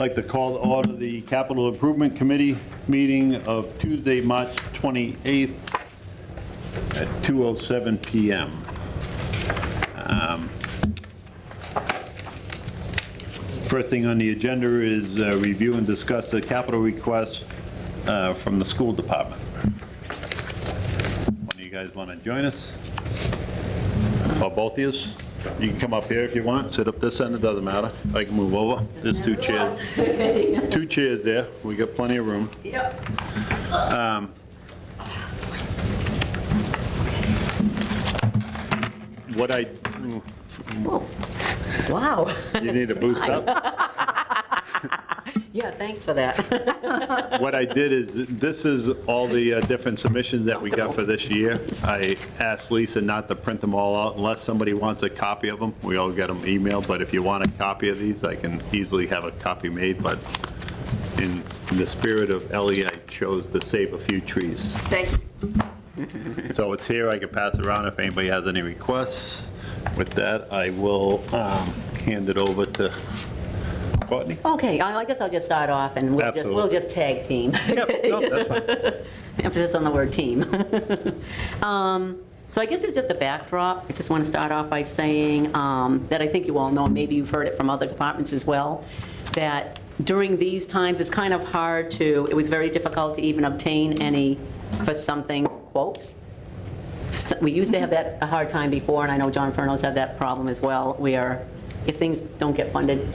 like to call to order the Capital Improvement Committee meeting of Tuesday, March 28th at 2:07 PM. First thing on the agenda is review and discuss the capital request from the school department. One of you guys want to join us? Or both of you? You can come up here if you want, sit up this end, it doesn't matter. I can move over. There's two chairs. Two chairs there. We got plenty of room. Yep. What I, Wow. you need a boost up? Yeah, thanks for that. What I did is, this is all the different submissions that we got for this year. I asked Lisa not to print them all out unless somebody wants a copy of them. We all get them emailed, but if you want a copy of these, I can easily have a copy made, but in the spirit of Ellie, I chose to save a few trees. Thank you. So it's here, I can pass it around if anybody has any requests. With that, I will hand it over to Courtney. Okay, I guess I'll just start off and we'll Absolutely. just tag team. Yep, no, that's fine. Emphasis on the word team. So I guess it's just a backdrop. I just want to start off by saying that I think you all know, maybe you've heard it from other departments as well, that during these times, it's kind of hard to, it was very difficult to even obtain any, for some things, quotes. We used to have that a hard time before, and I know John Furno's had that problem as well, where if things don't get funded,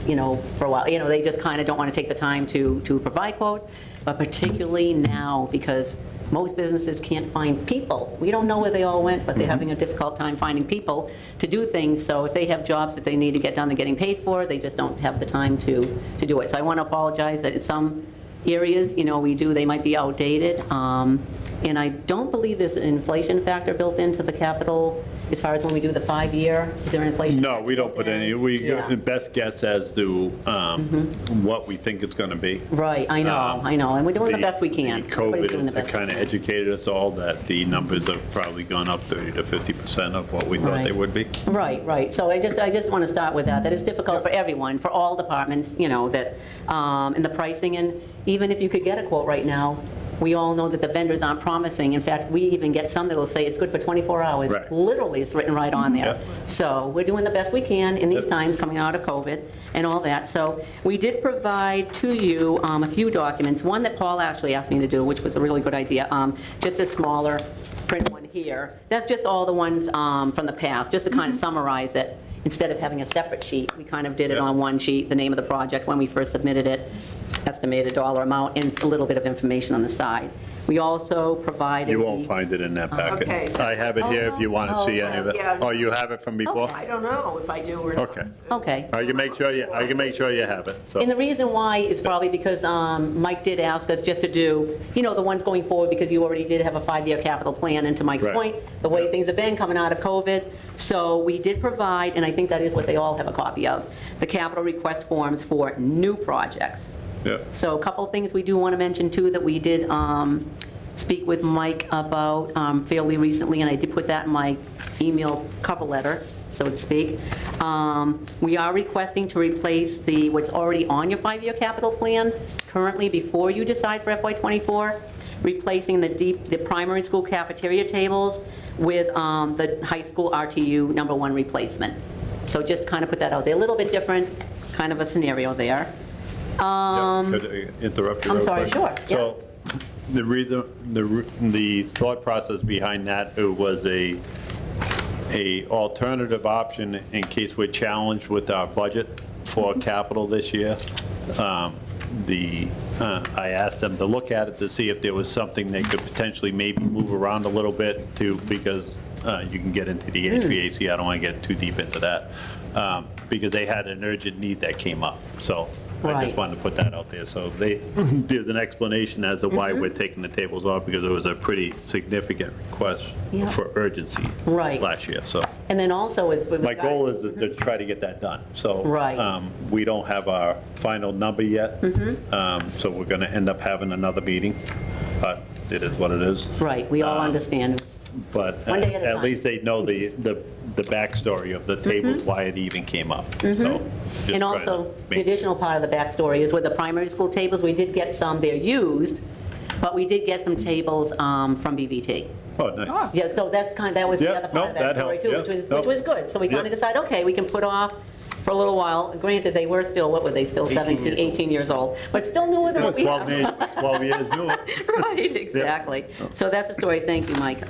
for a while, they just kind of don't want to take the time to provide quotes, but particularly now, because most businesses can't find people. We don't know where they all went, but they're having a difficult time finding people to do things, so if they have jobs that they need to get done, they're getting paid for, they just don't have the time to do it. So I want to apologize that in some areas, they might be outdated, and I don't believe there's an inflation factor built into the capital as far as when we do the 5-year. Is there an inflation? No, we don't put any, Yeah. best guess as to what we think it's going to be. Right, I know, and we're doing the best we can. The Everybody's doing COVID the has best kind we of can. educated us all that the numbers have probably gone up 30 to 50% of what we thought they Right. would be. Right. So I just want to start with that it's difficult for everyone, for all departments, that, and the pricing, and even if you could get a quote right now, we all know that the vendors aren't promising. In fact, we even get some that'll say it's good for 24 hours. Right. Literally, it's written right on there. Yep. So we're doing the best we can in these Yep. times coming out of COVID and all that. So we did provide to you a few documents, one that Paul actually asked me to do, which was a really good idea, just a smaller print one here. That's just all the ones from the past, just to kind of summarize it. Instead of having a separate sheet, we kind of did it Yep. on one sheet, the name of the project when we first submitted it, estimated dollar amount, and a little bit of information on the side. We also provided... You won't find it in that packet. Okay, so- I have it here if you want to see any of it. yeah. Oh, you have it from before? Okay. I don't know if I do or not. Okay. Okay. I can make sure you have it. So And the reason why is probably because Mike did ask us just to do, the ones going forward, because you already did have a 5-year capital plan, and to Mike's Right. point, the way things have been coming out of COVID. So we did provide, and I think that is what they all have a copy of, the capital request forms for new projects. yeah. So a couple of things we do want to mention, too, that we did speak with Mike about fairly recently, and I did put that in my email cover letter, so to speak. We are requesting to replace what's already on your 5-year capital plan currently before you decide for FY24, replacing the primary school cafeteria tables with the high school RTU #1 replacement. So just kind of put that out there. A little bit different kind of a scenario there. Yeah, could I interrupt you I'm real sorry, quick? sure, yeah. So the thought process behind that, it was a alternative option in case we're challenged with our budget for capital this year. I asked them to look at it to see if there was something they could potentially maybe move around a little bit because you can get into the HVAC. I don't want to get too deep into that because they had an urgent need that came up. So I Right. just wanted to put that out there. So there's an explanation as to why we're taking the tables off, because it was a pretty significant request Yeah. for urgency Right. last year. So And then also is with my goal is to try to get that done. So Right. we don't have our final number yet. So we're going to end up having another meeting, but it is what it is. Right, we all understand. but One day at a at time. least they know the backstory of the tables, why it even came up, so. just Mm-hmm. And trying to also, the make- additional part of the backstory is with the primary school tables, we did get some, they're used, but we did get some tables from BVT. Oh, nice. Yeah, so that was the Yeah, other no, part of that that story helped, too, yeah, which was no. good. So we Yeah. kind of decided, okay, we can put off for a little while. Granted, they were still, what were they, still 17, 18 years old, but still newer than what we 12 have. years, 12 years new. Right, exactly. So that's the story, thank you, Mike.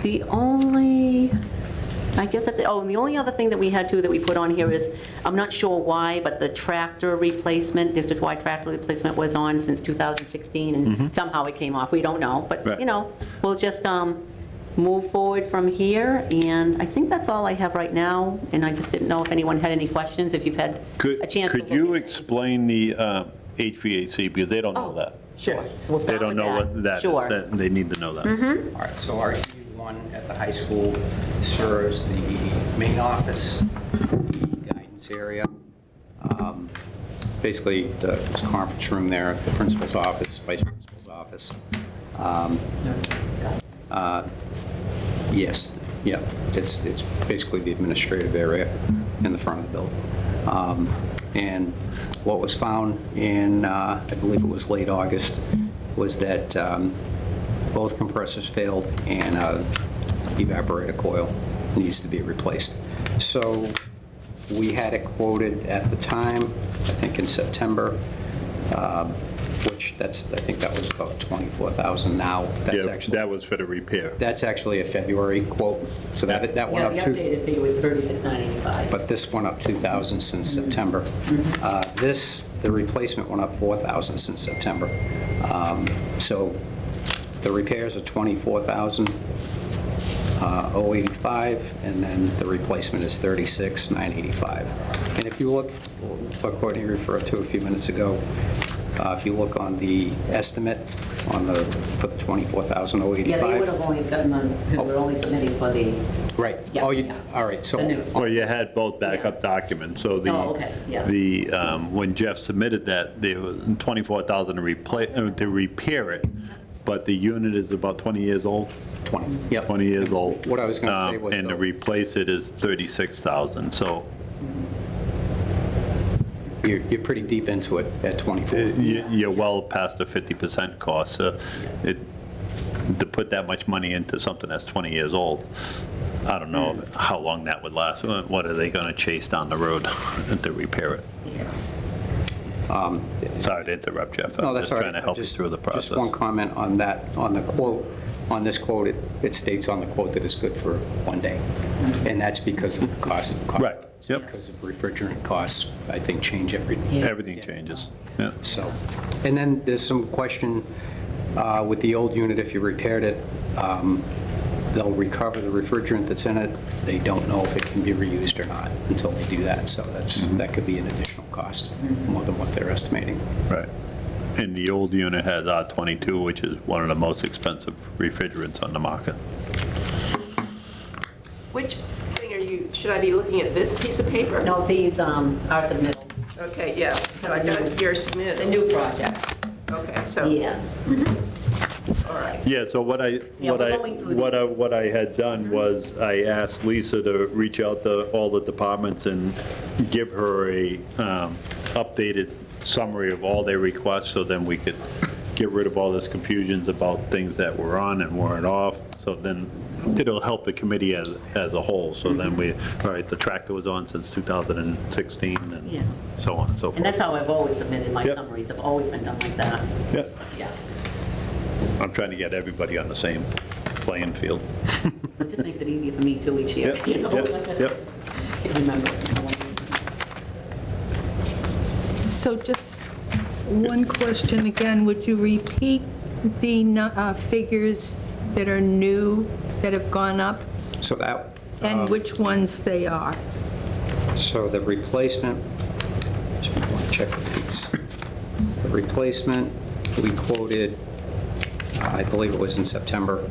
The only, I guess that's it. Oh, and the only other thing that we had too that we put on here is, I'm not sure why, but the tractor replacement, district-wide tractor replacement was on since 2016, and somehow it came off. We don't know, but, Right. you know, we'll just move forward from here, and I think that's all I have right now, and I just didn't know if anyone had any questions, if you've had a chance to Could look you at it. explain the HVAC, because they don't know Oh, that. Sure, so we'll They start don't with know what that is, Sure. that- they need to know that. All right, so RTU1 at the high school serves the main office, the guidance area, basically the conference room there, the principal's office, vice principal's office. Yes, yeah, it's basically the administrative area in the front of the building. And what was found in, I believe it was late August, was that both compressors failed and evaporator coil needs to be replaced. So we had it quoted at the time, I think in September, which I think that was about $24,000 now. That's Yeah, actually, that was for the repair. that's actually a February quote, so that Yeah, went the up to, updated figure was $36,985. but this went up 2,000 since September. The replacement went up 4,000 since September. So the repairs are 24,085, and then the replacement is 36,985. And if you look, what Courtney referred to a few minutes ago, if you look on the estimate for the Yeah, they would 24,085. have only gotten the, because we're only submitting for the, Right. Yeah, Oh, yeah. all right, so. The new. Well, you had both backup documents, so Oh, okay, yeah. when Jeff submitted that, there was 24,000 to repair it, but the unit is about 20 years old, 20, yep. 20 years old. What I was gonna say was And to the- replace it is 36,000, so You're pretty deep into it at 24. you're well past the 50% cost, so to put that much money into something that's 20 years old, I don't know how long that would last. What are they going to chase down the road to repair it? Sorry to interrupt, Jeff. No, I'm that's just all trying right. to help you through the process. Just one comment on that, on the quote. On this quote, it states on the quote that it's good for 1 day. And that's because of the cost. Right, yep. Because of refrigerant costs, I think, change every. Yeah. Everything changes, yeah. So, and then there's some question with the old unit, if you repaired it, they'll recover the refrigerant that's in it. They don't know if it can be reused or not until they do that. So that could be an additional cost, more than what they're estimating. Right. And the old unit has R22, which is one of the most expensive refrigerants on the market. Which thing should I be looking at this piece of paper? No, these are submittal, Okay, yeah, so I got your the submitted. new project, Okay, so, yes. all right. Yeah, so what I we're going through what I had done was I asked Lisa to reach out to all the departments and give her a updated summary of all their requests, so then we could get rid of all this confusions about things that were on and weren't off. So then it'll help the committee as a whole. So then all right, the tractor was on since 2016 and Yeah. so on and so forth. And that's how I've always submitted my Yep. summaries, have always been done like that, Yeah, yeah. I'm trying to get everybody on the same playing field. It just makes it easier for me too each year, Yep, you know? yep. Can't remember. So just one question again, would you repeat the figures that are new, that have gone up, So that. and which ones they are? So the replacement, just want to check the dates. The replacement, we quoted, I believe it was in September,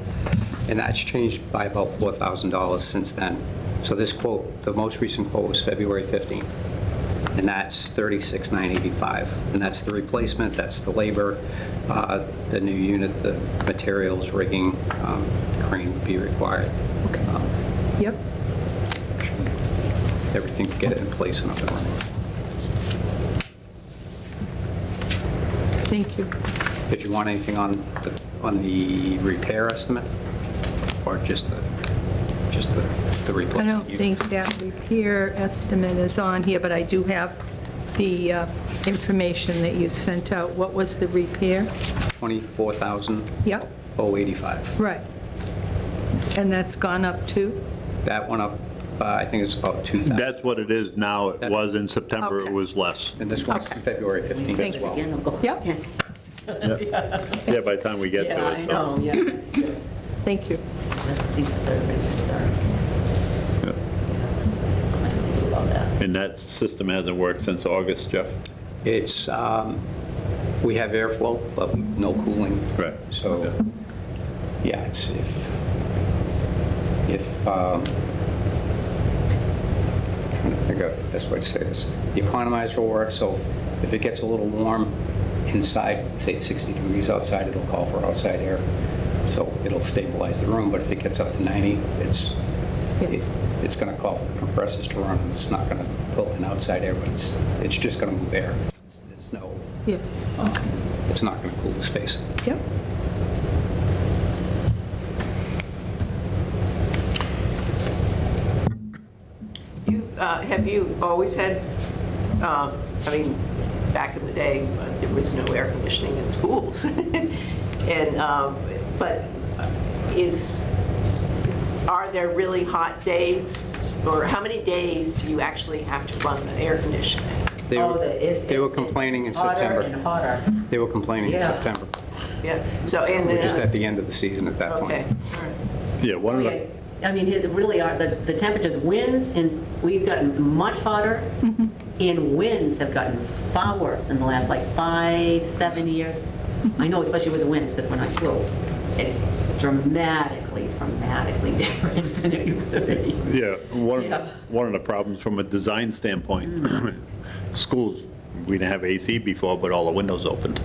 and that's changed by about $4,000 since then. So this quote, the most recent quote was February 15th. and that's $36,985. And that's the replacement, that's the labor, the new unit, the materials, rigging, crane would be required. Yep. Everything to get it in place and up and running. Thank you. Did you want anything on the repair estimate, or just the I replacement? don't think that repair estimate is on here, but I do have the information that you sent out. What was the repair? $24,085. Yep, right. And that's gone up too? That went up, I think it's about 2,000. That's what it is now. It was in September, it Okay. was less. And this one's February 15th Thank as you. well. Again, I'll go- Yep. Yeah. Yeah, by the time we get Yeah, to I it, know, so. yeah, that's good. Thank you. That's the thing that everybody's concerned. Yeah. I don't know about that. And that system hasn't worked since August, Jeff? It's, we have airflow, but no cooling. Right. So, yeah, it's trying to figure out the best way to say this. The economizer will work, so if it gets a little warm inside, say 60 degrees outside, it'll call for outside air. So it'll stabilize the room, but if it gets up to 90, it's going to call for the compressors to run. It's not going to pull in outside air, but it's just going to move air. There's no, Yeah, it's not going to cool the space. yep. Have you always had, I mean, back in the day, there was no air conditioning in schools. And, but are there really hot days? Or how many days do you actually have to run the air conditioning? They Oh, were, they were complaining in September. Hotter and hotter. They were complaining in Yeah. September. Yeah, so, and. We're just at the end of the season at that point. Okay, all right. Yeah, one of the, I mean, it really are, the temperatures, winds, and we've gotten much hotter, and winds have gotten far worse in the last like 5-7 years. I know, especially with the winds, because when I flew, it's dramatically different than it used to be. yeah, Yeah. one of the problems from a design standpoint, schools, we didn't have AC before, but all the windows opened.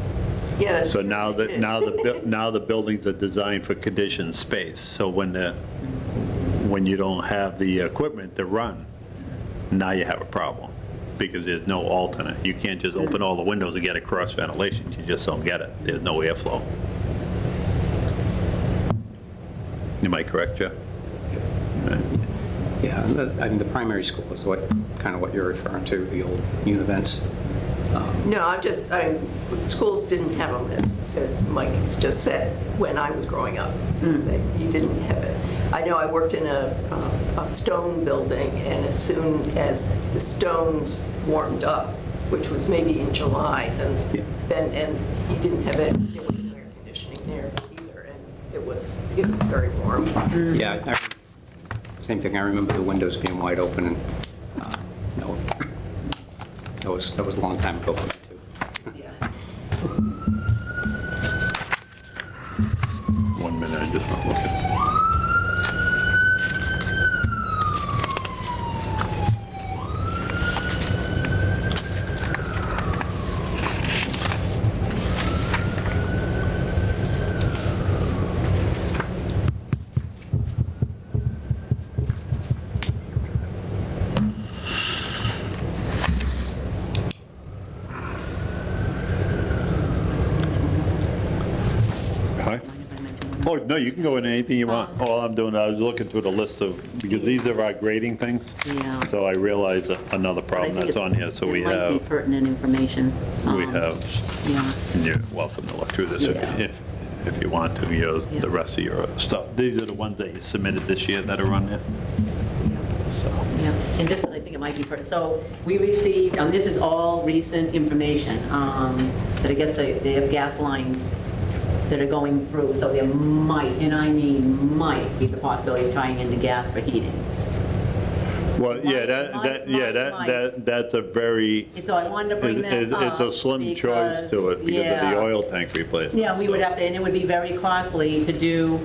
Yeah, that's So true. now the buildings are designed for conditioned space, so when you don't have the equipment to run, now you have a problem, because there's no alternate. You can't just open all the windows and get a cross ventilation, you just don't get it. There's no airflow. Am I correct, Jeff? Yeah, I mean, the primary school is kind of what you're referring to, the old Univents. No, I mean, schools didn't have them, as Mike has just said, when I was growing up. You didn't have it. I know I worked in a stone building, and as soon as the stones warmed up, which was maybe in July, then you didn't have it, there was no air conditioning there either, and it was very warm. Yeah, same thing, I remember the windows being wide open, and, no, that was a long time ago for me, too. Yeah. 1 minute, I just want to look at. Hi. Oh, no, you can go into anything you want. All I'm doing, I was looking through the list of, because these are our grading things. Yeah. So I realized another But I problem think that's it- on here, so we It might be have, pertinent information. yeah, Yeah. and you're welcome to look through this Yeah. if you want to, the Yeah. rest of your stuff. These are the ones that you submitted this year that are on there. So, Yeah, and just, I think it might be, so we received, this is all recent information, that I guess they have gas lines that are going through, so there might, and I mean might, be the possibility of tying into gas for heating. well, yeah, Might. that's a very, And so I wanted to bring that up. it's a slim choice to it because of the yeah. oil tank replacement. Yeah, we would so. have to, and it would be very costly to do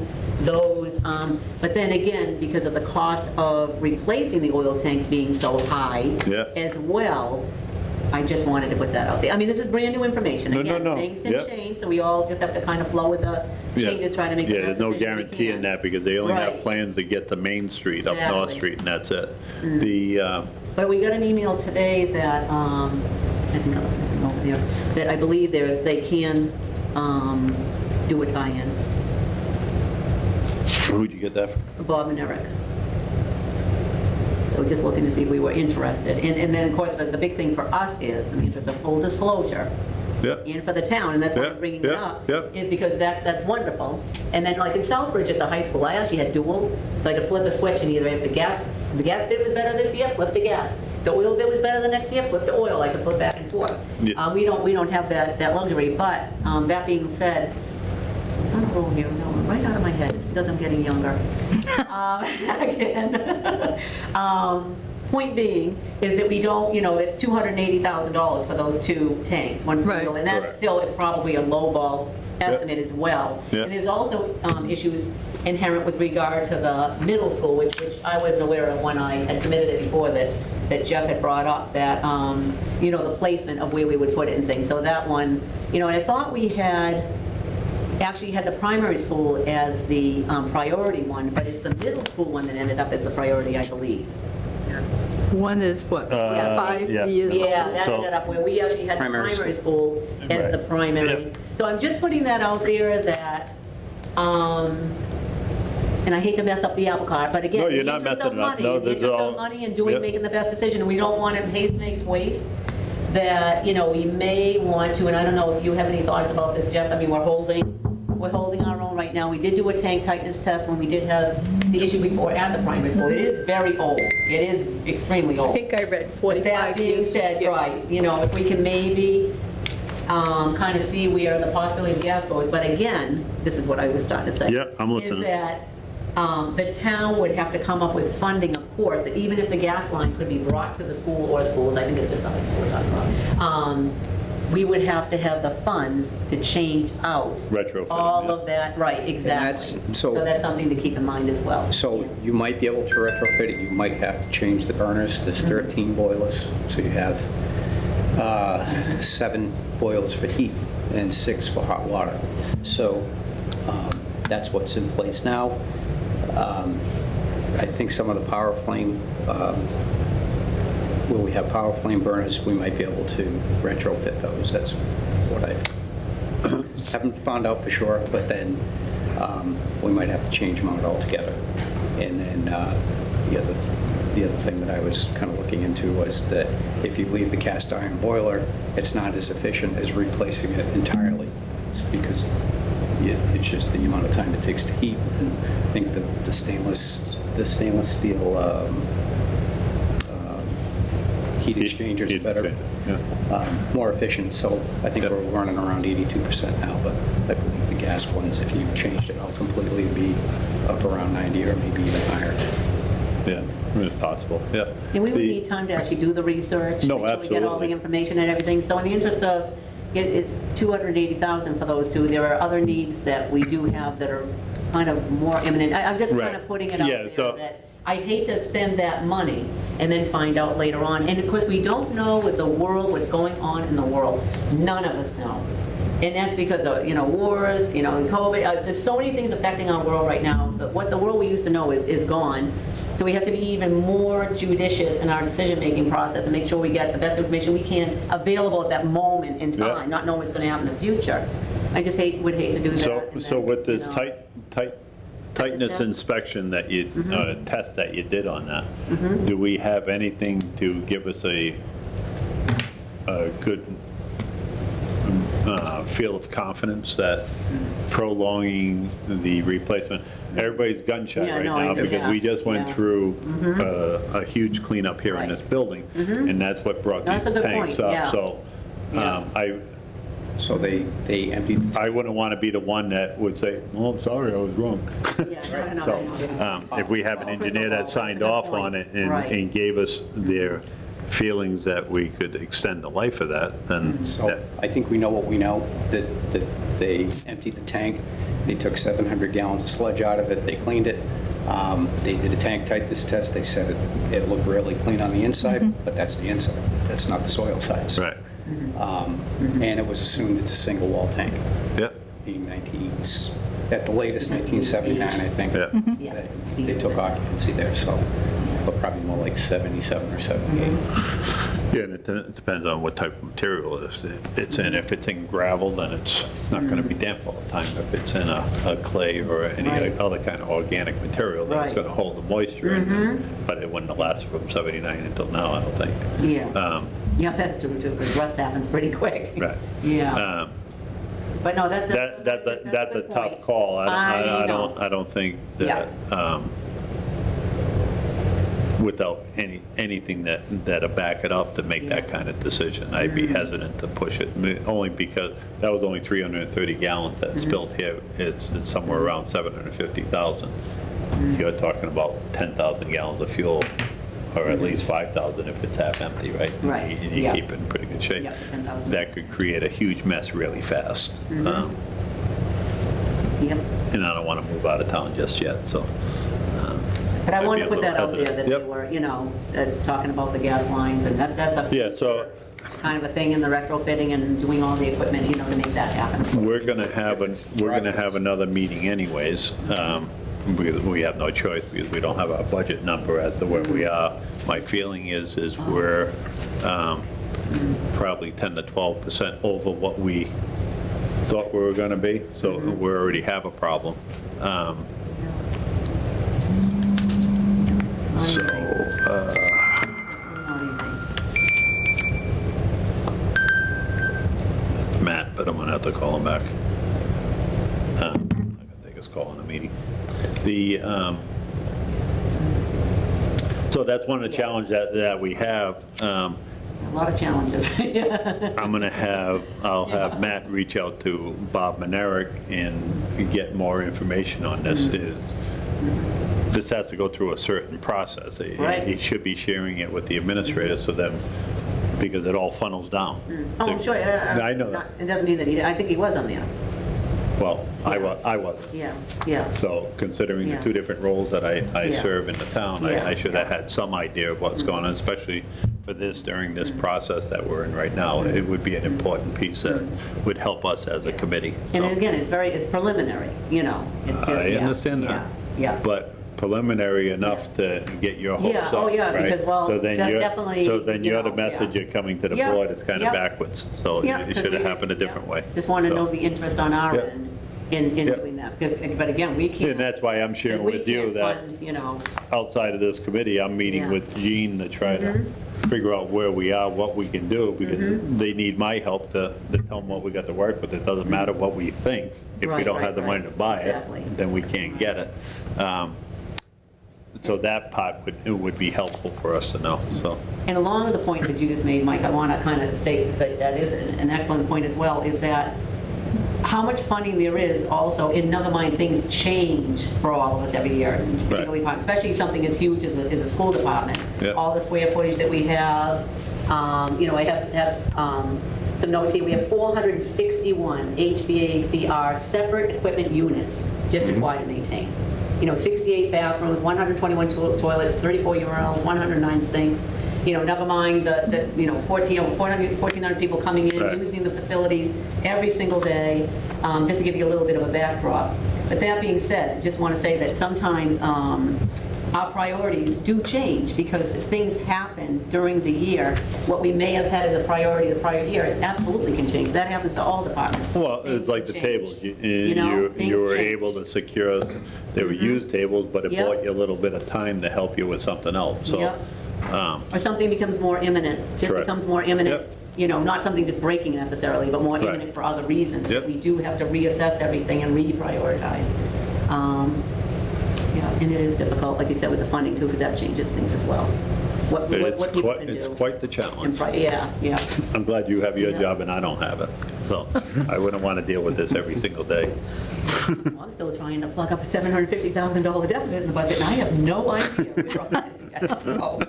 those, but then again, because of the cost of replacing the oil tanks being so high Yeah. as well, I just wanted to put that out there. I mean, this is brand-new information. No, Again, no. things can Yeah. change, so we all just have to kind of flow with the Yeah. changes, try to make the Yeah, best there's no decisions we guarantee in can. that because they only have Right. plans to get to Main Street, up North Exactly. Mm. Street, and that's it. The, But we got an email today that, I think I'll over there, that I believe they can do a tie-in, who'd you get that from? Bob and Eric. So just looking to see if we were interested. And then, of course, the big thing for us is, in the interest of full disclosure, Yeah, and for the town, and that's why Yeah, I'm bringing it yeah, up, yeah. is because that's wonderful. And then, like in Southbridge at the high school, I actually had dual, so I could flip a switch and either if the gas bid was better this year, flip to gas. The oil bid was better the next year, flip to oil, I could flip back and forth. Yeah. We don't have that luxury, but that being said, it's on a roll here, no, right out of my head, it's because I'm getting younger. Again, point being is that we don't, it's $280,000 for those two tanks, one for Right. fuel, and that Correct. still is probably a lowball estimate as well. Yeah. And there's also issues inherent with regard to the middle school, which I wasn't aware of when I had submitted it before, that Jeff had brought up, that, the placement of where we would put it and things. So that one, and I thought we actually had the primary school as the priority one, but it's the middle school one that ended up as the priority, I believe. One is what, Yeah. 5 Yeah. years old? Yeah, that So- ended up where we actually had the Primary primary school as the Right. primary. Yep. So I'm just putting that out there that, and I hate to mess up the apple cart, but again, No, in you're the not interest of messing it up. money, No, in the this is interest all- of money and Yep. making the best decision, and we don't want to haste makes waste, that, we may want to, and I don't know if you have any thoughts about this, Jeff, I mean, we're holding our own right now. We did do a tank tightness test when we did have the issue before at the primary school. It is very old. It is extremely old. I think I read With 45 that being years. said, Yeah. right, if we can maybe kind of see where the possibility of gas goes, but again, this is what I was starting to say. Yeah, I'm listening. Is that the town would have to come up with funding, of course, that even if the gas line could be brought to the school or schools, I think it's just something we're talking about, we would have to have the funds to change out Retrofit, all yeah. of that, right, exactly. that's- so- So that's something to keep in mind as well. So you might be able to retrofit it, you might have to change the burners, there's 13 boilers, so you have 7 boilers for heat and 6 for hot water. So that's what's in place now. I think some of the power flame, where we have power flame burners, we might be able to retrofit those. That's what I haven't found out for sure, but then we might have to change them out altogether. And then the other thing that I was kind of looking into was that if you leave the cast iron boiler, it's not as efficient as replacing it entirely. It's because it's just the amount of time it takes to heat. And I think the stainless steel heat exchangers are better, Yeah. more efficient, so I think Yep. we're running around 82% now, but I believe the gas ones, if you changed it out completely, would be up around 90 or maybe even higher. Yeah, it's possible, yeah. And we would The- need time to actually do the research. No, Make sure we get all the absolutely. information and everything. So in the interest of, it's $280,000 for those two. There are other needs that we do have that are kind of more imminent. I'm just kind Right. of putting it out Yeah, there so- that I'd hate to spend that money and then find out later on. And of course, we don't know with the world, what's going on in the world. None of us know. And that's because of, wars, and COVID. There's so many things affecting our world right now. But what the world we used to know is gone. So we have to be even more judicious in our decision-making process and make sure we get the best information we can available at that moment in Yeah. time, not knowing what's going to happen in the future. I just would hate to do that. So, and so then, with this tightness test? inspection that you, test that you did on that, do we have anything to give us a good feel of confidence that prolonging the replacement, everybody's gun shy Yeah, right no, I now know, because we just went yeah. through a huge cleanup here in Right. this building, and that's what brought That's these a good tanks point, yeah. up. So So they emptied, I wouldn't want to be the one that would say, well, I'm sorry, I was wrong. Yeah, I know, So I know. if we have an engineer that signed That's a good off on point. it Right. and gave us their feelings that we could extend the life of that, then so that- I think we know what we know, that they emptied the tank, they took 700 gallons of sludge out of it, they cleaned it, They did a tank tightness test. They said it looked really clean on the inside, but that's the inside. That's not the soil side. So, Right. And it was assumed it's a single wall tank. Yep. Being at the latest 1979, I think. Yeah. Yeah. They took occupancy there, so, but probably more like 77 or 78. Yeah, and it depends on what type of material it's in. If it's in gravel, then it's not going to be damp all the time. If it's in a clay or any Right. other kind of organic material, then it's Right. going to hold the moisture. in. But it wouldn't have lasted from 79 until now, I don't think. Yeah. Yeah, that's true too, because rust happens pretty quick. Right. Yeah. But no, that's That's a good tough point. call. I know. I don't think that, without anything that'll back it up to make that kind of decision, I'd be hesitant to push it, only because that was only 330 gallons that spilled here. It's somewhere around 750,000. You're talking about 10,000 gallons of fuel, or at least 5,000 if it's half empty, right? Right, And you yeah. keep it in pretty good shape. Yeah, 10,000. That could create a huge mess really fast. Yep. And I don't want to move out of town just yet, so. But I I'd wanted be to a put that little out there, hesitant. that they Yep. were, talking about the gas lines, and that's a Yeah, so kind of a thing in the retrofitting and doing all the equipment, to make that happen. we're going to have another meeting anyways. We have no choice because we don't have our budget number as to where we are. My feeling is we're probably 10 to 12% over what we thought we were going to be, so we already have a problem. So, Not easy. Matt, but I'm going to have to call him back. I'm going to take his call in a meeting. So that's one of the challenges that we have. A lot of challenges. I'll have Matt reach out to Bob Manerick and get more information on this. This has to go through a certain process. Right. He should be sharing it with the administrator so that, because it all funnels down. Oh, I'm sure. I know that. It doesn't mean that I think he was on there. Well, I wasn't. Yeah. So considering the Yeah. two different roles that I Yeah. serve in the town, Yeah. I should have had some idea of what's going on, especially for this, during this process that we're in right now. It would be an important piece that would help us as a committee. And So, again, it's preliminary, it's just, I yeah, understand that. Yeah. But preliminary enough to get your hopes Yeah, up, oh, yeah, right? because, well, So then definitely, So then you the know, message yeah. you're coming to the Yeah, board is kind of yeah. backwards. So Yeah, it 'cause should have we- happened a different yeah. way. Just want to So- know the interest on our Yeah. end in Yeah. doing that, but again, we can't. And that's why I'm sharing we with you can't that fund, outside of this committee, I'm meeting Yeah. with Gene to try to figure out where we are, what we can do, because they need my help to tell them what we got to work with. It doesn't matter what we think. If we Right, don't right, have the money to right. buy Exactly. it, then we can't get it. So that part would be helpful for us to know, so. And along with the point that you just made, Mike, I want to kind of state that that is an excellent point as well, is that how much funding there is also, and never mind, things change for all of us every year, particularly, especially something as huge as a school department. Yeah. All the square footage that we have, I have some notes here. We have 461 HVACR separate equipment units just required to maintain. 68 bathrooms, 121 toilets, 34 urinals, 109 sinks. Never mind the 1,400 people coming in, Right. using the facilities every single day, just to give you a little bit of a backdrop. But that being said, just want to say that sometimes our priorities do change, because if things happen during the year, what we may have had as a priority the prior year, it absolutely can change. That happens to all departments. Well, Things it's like the can tables. change. You Things were change. able to secure, they were used tables, but it Yep. bought you a little bit of time to help you with something else, so. Yep. Or something becomes more imminent, just Correct. becomes more imminent, Yep. not something just breaking necessarily, but more Right. imminent for other reasons. Yep. We do have to reassess everything and reprioritize. And it is difficult, like you said, with the funding too, because that changes things as well. What people can do. It's quite the challenge. Yeah. I'm glad you have your Yeah. job and I don't have it, so I wouldn't want to deal with this every single day. Well, I'm still trying to plug up a $750,000 deficit in the budget, and I have no idea where I'm at. So,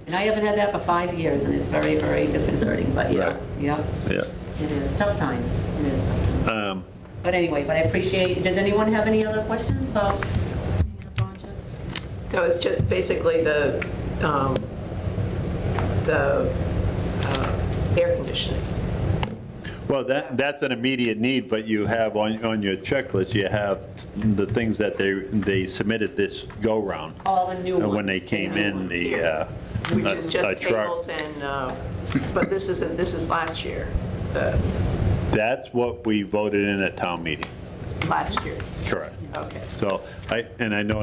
and I haven't had that for 5 years, and it's very, very disconcerting, but Right. yeah, Yeah. it is. Tough times. It is tough times. But anyway, I appreciate, does anyone have any other questions about? So it's just basically the air conditioning. Well, that's an immediate need, but you have on your checklist, you have the things that they submitted this go-round. All the new ones. When they came in, Which is a just truck. tables and, but this is last year, That's what we voted in at town meeting. last year. Correct. Okay. So I know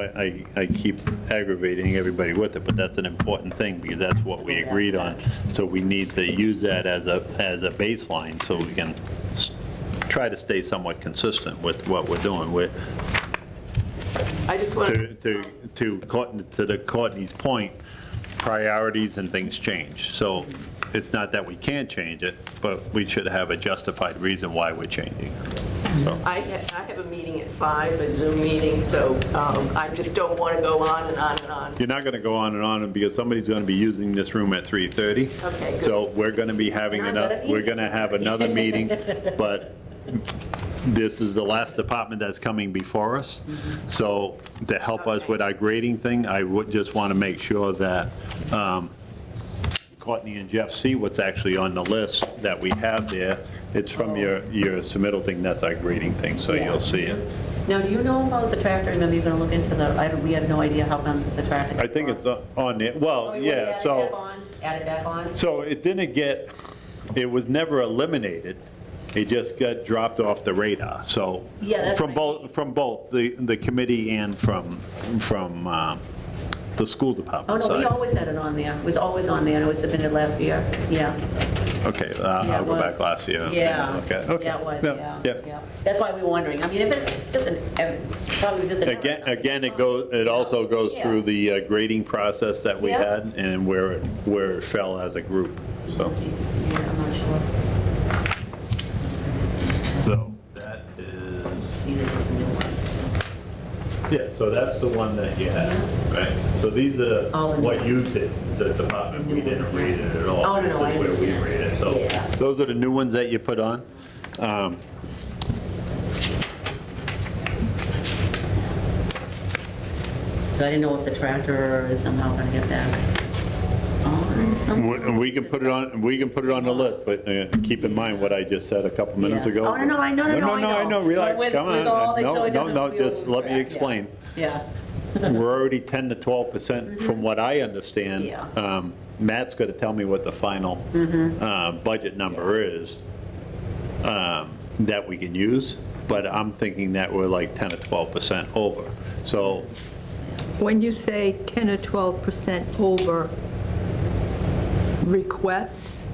I keep aggravating everybody with it, but that's an important thing because that's what we agreed on. So we need to use that as a baseline so we can try to stay somewhat consistent with what we're doing. I just want To Courtney's point, priorities and things change. So it's not that we can't change it, but we should have a justified reason why we're changing it. So. I have a meeting at 5, a Zoom meeting, so I just don't want to go on and on and on. You're not going to go on and on because somebody's going to be using this room at 3:30. Okay, good. So we're going to be having And I've got another, a we're going to have another meeting, but this is the last department that's coming before us. So to help us with our grading thing, I would just want to make sure that Courtney and Jeff see what's actually on the list that we have there. It's from your submittal thing, that's our grading thing, so Yeah. you'll see it. Now, do you know about the tractor? Remember, you're going to look into we have no idea how come the tractor. I think it's on there, Oh, well, it was yeah, so. Added back on? So it didn't get, it was never eliminated, it just got dropped off the radar, so. Yeah, that's From what I mean. both, the committee and from the school Oh, department no, we side. always had it on there. It was always on there, and it was submitted last year. Yeah. Okay, Yeah, I'll it go was. back last year. Yeah. Okay. Yeah, it was, Yeah. yeah. That's why we were wondering. I mean, if it's just probably was just an error or something. Again, it also goes Yeah. through the grading process that we Yeah. had and where it fell as a group, so. Yeah, I'm not sure. So that is. These are just the new ones. Yeah, so that's the one that you had, right? So these are All the new what you ones. did, the department, we didn't rate it at all. Oh, no, I This is where we understand. rate it. So Yeah. those are the new ones that you put on. So I didn't know if the tractor is somehow going to get that on some. We can put it on the list, but keep in mind what I just said a couple minutes Yeah. ago. Oh, no, I know, No, I know, relax, But with- come with all on. the- so it doesn't No, feel just let me correct, yeah. explain. Yeah. We're already 10 to 12% from what I understand. Yeah. Matt's going to tell me what the final budget number is that we can use, but I'm thinking that we're like 10 to 12% over. So, When you say 10 or 12% over requests,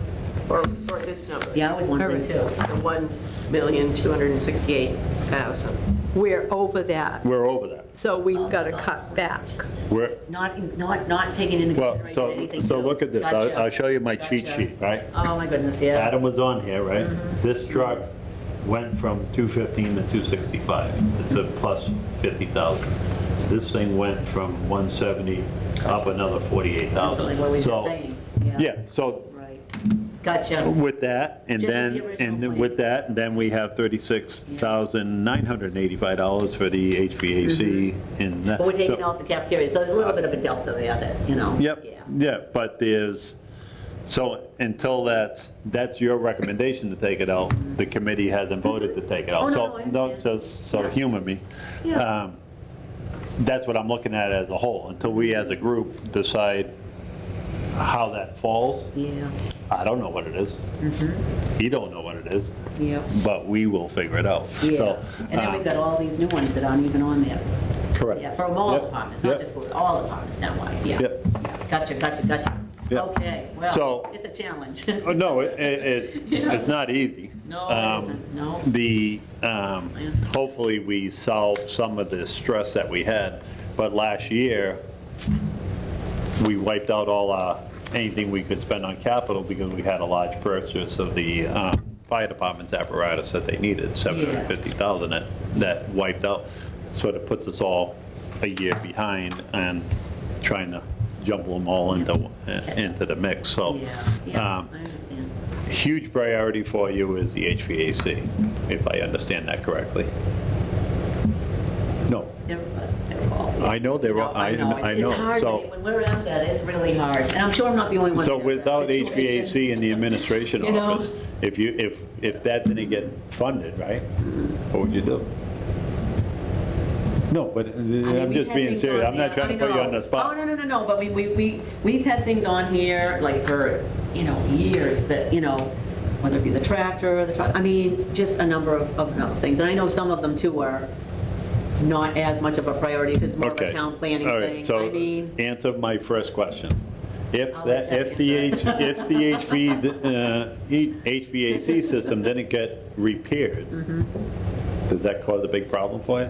Or this number. Yeah, I was wondering too. The 1,268,000. we're over that, we're over that. so we've got to cut back. We're, Not taking into well, consideration anything. so look at this. Gotcha. I'll show you my cheat Gotcha. sheet, right? Oh, my goodness, yeah. Adam was on here, right? This truck went from 215 to 265. It's a plus 50,000. This thing went from 170 up another 48,000. That's like what we were So, just saying. Yeah, so Right. Gotcha. with that, and Just then, the original plan. with that, then we have $36,985 for the HVAC and that. But we're taking so- out the cafeteria, so there's a little bit of a delta there that, you know. Yep, Yeah. yeah, but so until that's your recommendation to take it out, the committee hasn't voted to take it out. Oh, no, So, no, I understand. so Yeah. humor me. Yeah. That's what I'm looking at as a whole, until we as a group decide how that falls. Yeah, I don't know what it is. He don't know what it is, yeah, but we will figure it out. yeah. So, And then we've got all these new ones that aren't even on there. correct. Yeah, from all Yep, departments, yep, not just schools, all departments townwide, yeah. Yep. Gotcha. Yep. Okay, well, So- it's a challenge. Oh, no, it's not easy. No, it isn't, no. Hopefully, we solved some of the stress that we had, but last year, we wiped out anything we could spend on capital because we had a large purchase of the fire department's apparatus that they needed, $750,000 that wiped out. Sort of puts us all a year behind and trying to jumble them all into the mix, so. Yeah, I understand. Huge priority for you is the HVAC, if I understand that correctly. No, They're all, I know they're, I know, It's hard, so, when we're asked that, it's really hard, and I'm sure I'm not the only one. so that has that without situation. HVAC in the administration You know? office, if that didn't get funded, right, what would you do? No, but I mean, I'm we've just had being things serious, on I'm not there. trying to I put you on know. the spot. Oh, no, but we've had things on here, like for, years that, whether it be the tractor or the truck, I mean, just a number of things. And I know some of them too are not as much of a priority, because it's more of a Okay. town planning All right, thing. so I mean, answer my first question. If I'll let that, if the HVAC system didn't get repaired, Mm-hmm. does that cause a big problem for you?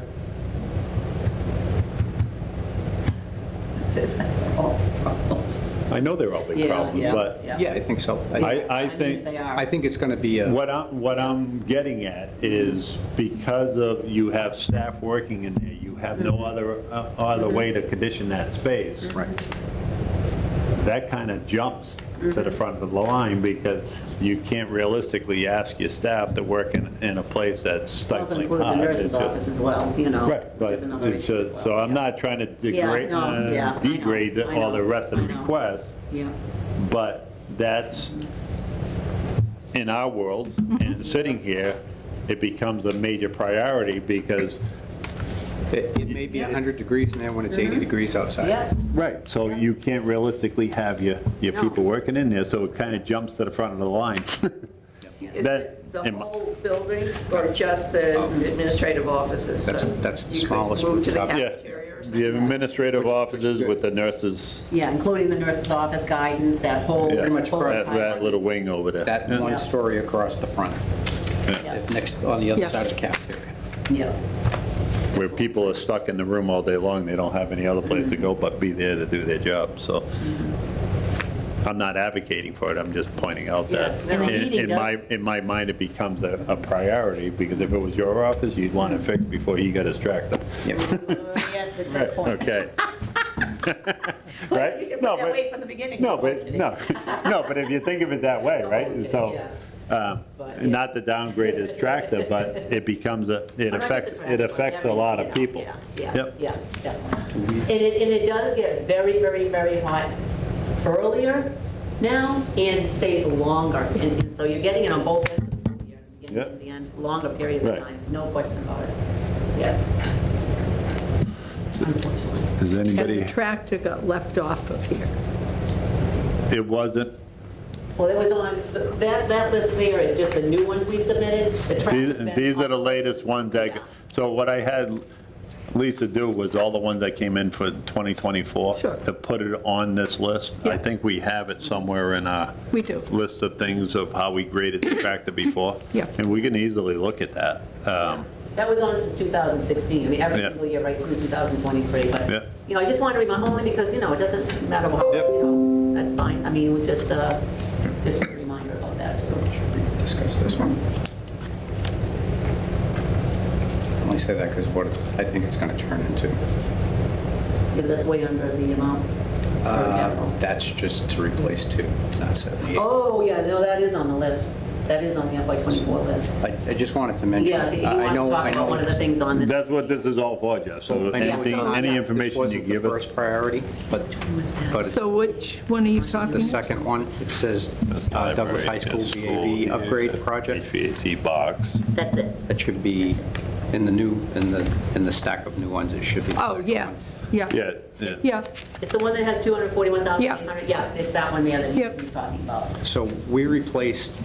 it's all problems. I know they're all big Yeah, problems, yeah, but yeah. Yeah, I think so. I mean, think, they are. I think it's going to be a, what I'm getting at is because of, you have staff working in there, you have no other way to condition that space. right. That kind of jumps to the front of the line, because you can't realistically ask your staff to work in a place that's Also stifling includes the hot. nurse's It's just- office as well, Right, which but is another it's issue as just, well, so I'm yeah. not trying to Yeah, no, yeah, I know, degrade I all the know, rest of the I know. requests, Yeah. but that's, in our world, and sitting here, it becomes a major priority, because It may be 100 degrees in there when it's 80 degrees outside. Yeah, right, so you can't realistically have your No. people working in there, so it kind of jumps to the front of the line. Is That- it the in my- whole building or just the administrative offices? That's the smallest You could move to the rooftop. Yeah, cafeteria or the something? administrative offices with the nurses, yeah, including the nurse's office guidance, that whole. yeah, much whole across that little wing over there. That Yeah. one story across the front, Yeah. next, on the other Yeah. side of the cafeteria. Yeah. Where people are stuck in the room all day long, they don't have any other place to go but be there to do their job, so. I'm not advocating for it, I'm just pointing out that Yeah, and the heating in my mind, it becomes a priority, because if it was your office, you'd want it fixed before he got his tractor. Yep. Yes, it's a good point. Okay. Right? You should No, put that but- way from the beginning. No, but, no, but if you think of it that way, right? So, But, yeah. not to downgrade his tractor, but it becomes it Or not just affects, the tractor, it but affects a lot of everything, people. Yeah, Yep. yeah, definitely. And it does get very, very, very hot earlier now, and it stays longer. And so you're getting it on both ends of the school year, the beginning Yep. and the end, longer periods of Right. time, no question about it. Yeah. Unfortunately. Does And anybody, the tractor got left off of here. it wasn't, Well, it was on, that list there is just the new ones we submitted. The traffic's been these are the on- latest ones that, so what I had Lisa do was all the ones that came in for 2024. Sure. To put it on this list. I Yeah. think we have it somewhere in our We do. list of things of how we graded the tractor before. Yeah. And we can easily look at that. That was on since 2016, I mean, every Yeah. single year right through 2023, but, Yeah. I just wanted to remind, only because, it doesn't matter what, Yep. that's fine. I mean, we just a reminder about that, too. Should we discuss this one? I only say that because what I think it's going to turn into. Because that's way under the amount for capital. That's just to replace two, not 78. Oh, yeah, no, that is on the list. That is on the FY 24 list. I just wanted to mention. Yeah, I think you I want to know- talk I about know one of the things on this. That's what this is all for, Jeff. So I know it's anything, not- any This information you wasn't the give us. first priority, but it's So which one are you talking the about? second one. It says Douglas High School VAB upgrade project. HVAC box. That's it. That should be in the new, in the stack of new ones, it should be. the Oh, second yes, yeah. Yeah, yeah. Yeah, It's the one that has 241,800, yeah, it's that one there that you're Yep. talking about. one. So we replaced,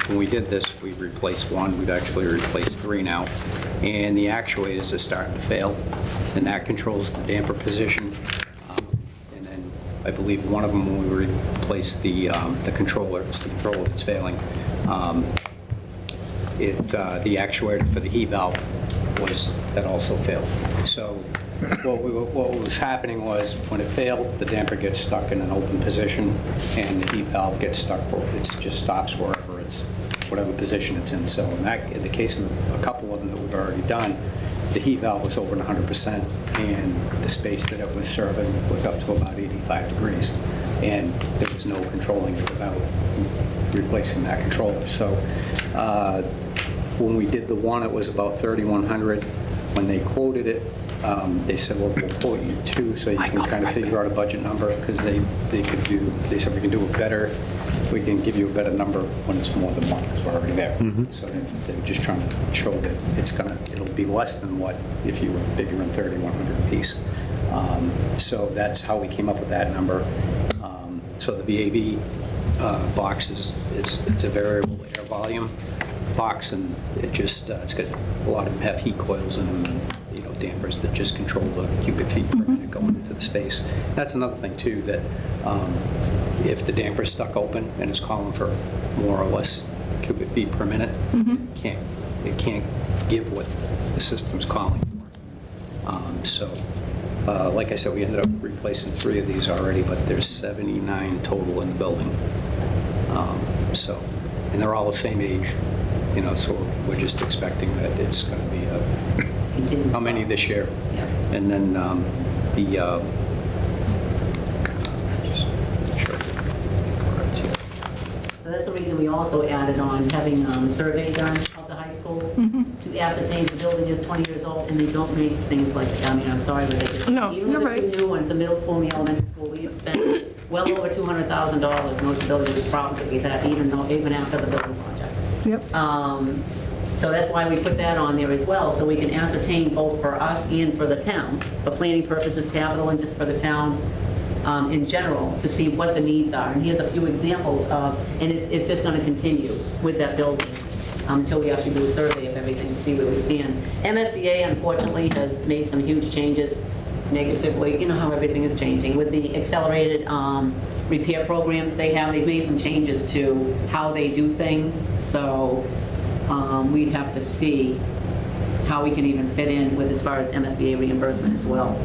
when we did this, we replaced one, we've actually replaced three now, and the actuators are starting to fail, and that controls the damper position. And then I believe one of them, when we replaced the controller, it's the controller that's failing, the actuator for the heat valve that also failed. So what was happening was, when it failed, the damper gets stuck in an open position, and the heat valve gets stuck, it just stops wherever it's, whatever position it's in. So in the case of a couple of them that we've already done, the heat valve was over 100%, and the space that it was serving was up to about 85 degrees. And there was no controlling it without replacing that controller. So when we did the one, it was about 3,100. When they quoted it They said, well, we'll quote you 2 so you can kind of figure out a budget number, because they said we can do it better, we can give you a better number when it's more than 1, because we're already there. So they were just trying to show that it'll be less than what if you were figuring 3,100 apiece. So that's how we came up with that number. So the VAV box it's a variable air volume box, and it's got a lot of them have heat coils in them, and dampers that just control the cubic feet per minute going into the space. That's another thing too, that if the damper's stuck open and it's calling for more or less cubic feet per minute, it can't give what the system's calling for. Like I said, we ended up replacing 3 of these already, but there's 79 total in the building. And they're all the same age, so we're just expecting that it's going to be how many this year? Yeah. And then just sure. So that's the reason we also added on having a survey done of the high school to ascertain the building is 20 years old and they don't make things like, I'm sorry, but they No, even you're the right. 2 new ones, the middle school and the elementary school, we have spent well over $200,000 in those buildings profit we've had, even after the building project. Yep. So that's why we put that on there as well, so we can ascertain both for us and for the town, for planning purposes, capital, and just for the town in general, to see what the needs are. And here's a few examples of, and it's just going to continue with that building until we actually do a survey of everything to see where we stand. MSBA, unfortunately, has made some huge changes negatively. You know how everything is changing. With the accelerated repair programs they've made some changes to how they do things. So we'd have to see how we can even fit in with as far as MSBA reimbursement as well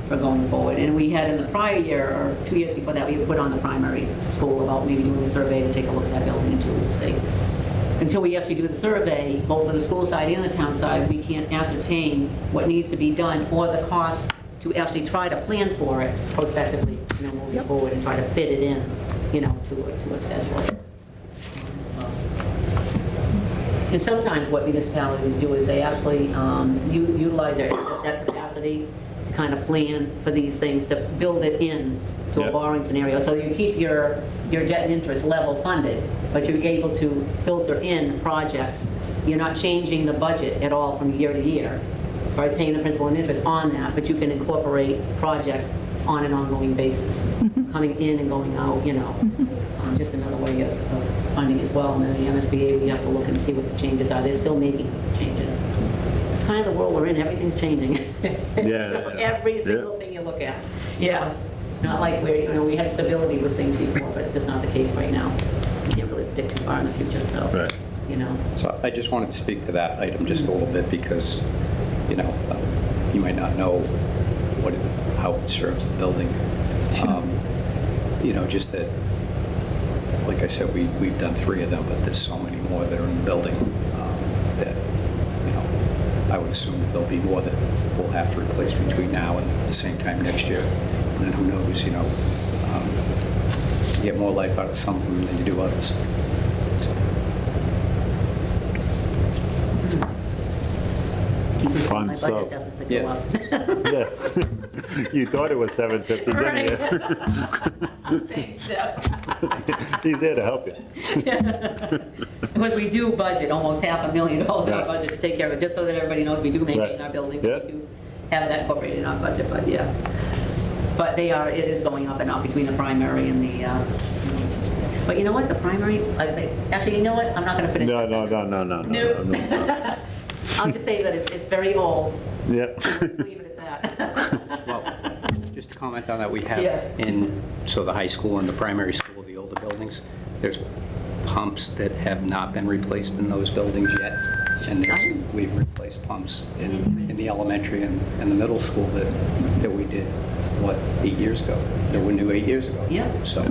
for going forward. And we had in the prior year, or 2 years before that, we put on the primary school about maybe doing a survey to take a look at that building too, to see. Until we actually do the survey, both for the school side and the town side, we can't ascertain what needs to be done or the cost to actually try to plan for it prospectively, moving forward and try to fit it in, to a schedule. And sometimes what municipalities do is they actually utilize their debt capacity to kind of plan for these things, to build it in to a borrowing scenario. So you keep your debt and interest level funded, but you're able to filter in projects. You're not changing the budget at all from year to year, right? Paying the principal and interest on that, but you can incorporate projects on an ongoing basis, coming in and going out, just another way of funding as well. And then the MSBA, we have to look and see what the changes are. They're still making changes. It's kind of the world we're in. Everything's changing. So every single thing you look at. Yeah. Not like we had stability with things before, but it's just not the case right now. You can't really predict too far in the future, so, So I just wanted to speak to that item just a little bit because, you might not know how it serves the building. Just that, like I said, we've done 3 of them, but there's so many more that are in the building that, I would assume that there'll be more that we'll have to replace between now and the same time next year. And then who knows, you get more life out of some of them than you do others. Fun my stuff. budget deficit go Yeah. up. Yeah. You thought it was 750, didn't Thanks, Jeff. you? He's there to help you. Because we do budget almost $500,000 in our budget to take care of it, just so that everybody knows we do maintain Right. our buildings. Yeah. We do have that incorporated in our budget, but yeah. But it is going up and up between the primary and the, but you know what, the primary, actually, you know what, I'm not going to finish that No. sentence. I'll just say that it's very old. Yeah. Let's leave it at that. Well, just to comment on that, we have Yeah. so the high school and the primary school, the older buildings, there's pumps that have not been replaced in those buildings yet. And we've replaced pumps in the elementary and the middle school that we did, 8 years ago? That were new 8 years ago. Yeah. So,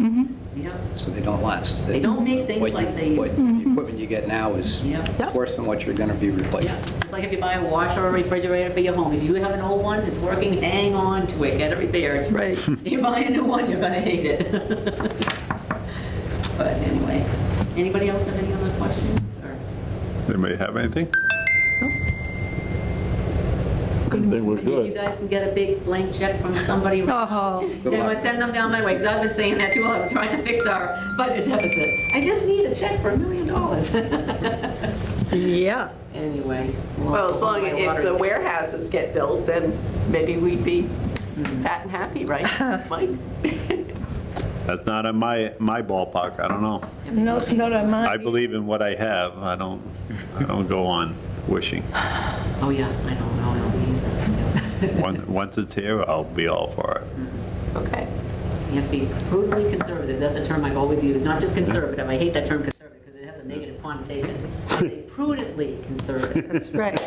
Yeah. so they don't last. They don't make things like they used to. The equipment you get now is Yeah. worse than what you're going to be replacing. Yeah, it's like if you buy a washer or a refrigerator for your home. If you have an old one, it's working, hang on to it, get it repaired. Right. You buy a new one, you're gonna hate it. But anyway, anybody else have any other questions? Or- Anybody have anything? good I think we're Maybe you good. guys can get a big blank check from somebody. Oh, Send them down my way, because I've been saying that too, I'm trying to fix our budget deficit. I just need a check for $1 million. Yeah. Anyway. Well, as long as if the warehouses get built, then maybe we'd be fat and happy, right, Mike? That's not in my ballpark, I don't know. no, it's not on mine. I believe in what I have, I don't go on wishing. Oh, yeah, I know. Once it's here, I'll be all for it. Okay. You have to be prudently conservative, that's a term I've always used, not just conservative, I hate that term conservative, because it has a negative connotation. I say prudently conservative. That's right.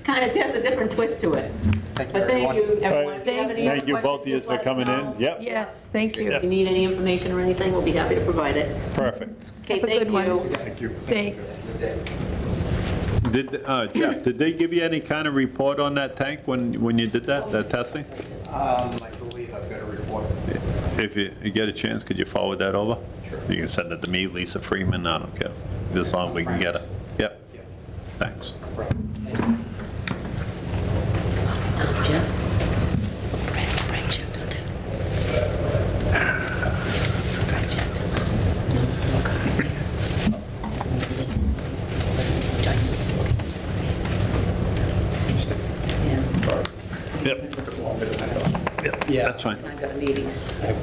Kind of has a different twist to it. Thank you, But thank everyone. you, everyone. If you have any other Thank you both of you questions, for just let us coming in. know. Yep, Yes, thank you. If you need any information or anything, we'll be happy to provide it. Perfect. Okay, Have a thank good one. you. thank you. Thanks. Jeff, did they give you any kind of report on that tank when you did that testing? I believe I've got a report. If you get a chance, could you forward that over? Sure. You can send it to me, Lisa Freeman, I don't care, as long as we can get it. Yep, thanks. Jeff? Right, Jeff, don't do Right, Yep. Yep, Yeah. that's fine. I've got a meeting.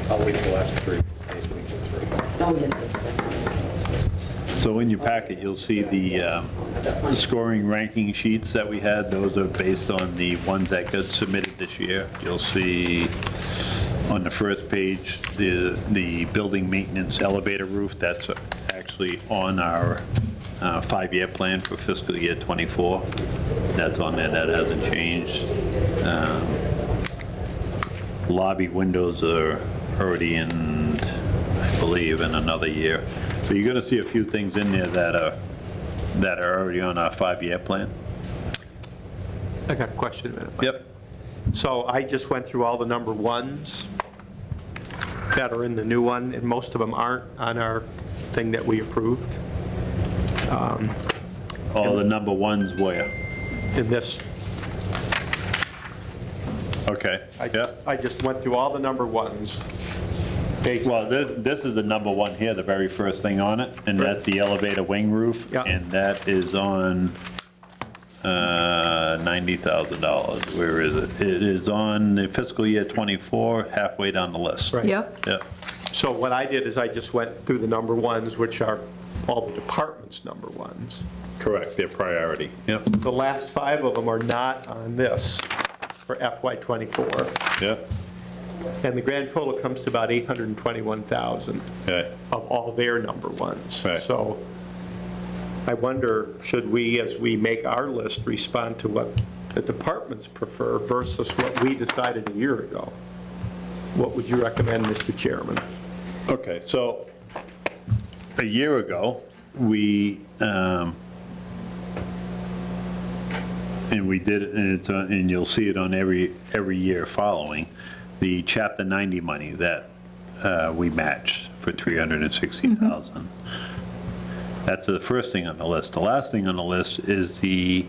I'll wait till after 3, basically till 3. Oh, yes. So in your packet, you'll see the scoring ranking sheets that we had. Those are based on the ones that got submitted this year. You'll see on the first page, the building maintenance elevator roof, that's actually on our 5-year plan for fiscal year '24. That's on there, that hasn't changed. Lobby windows are already in, I believe, in another year. So you're gonna see a few things in there that are already on our 5-year plan. I got a question in a minute. Mike. Yep. So I just went through all the number ones that are in the new one, and most of them aren't on our thing that we approved All the number ones where? in this. Okay, yeah. I just went through all the number ones. based- Well, this is the number one here, the very first thing on it, and that's the elevator wing roof. Yeah. And that is on $90,000. Where is it? It is on the fiscal year '24, halfway down the list. Right. Yep. Yeah, So what I did is I just went through the number ones, which are all the departments' number ones. correct, their priority. Yep, The last 5 of them are not on this for FY '24, yep, and the grand total comes to about 821,000. okay. of all their number ones. Right. So I wonder, should we, as we make our list, respond to what the departments prefer versus what we decided a year ago? What would you recommend, Mr. Chairman? Okay, so a year ago, we, and we did, and you'll see it on every year following, the Chapter 90 money that we matched for $360,000. That's the first thing on the list. The last thing on the list is the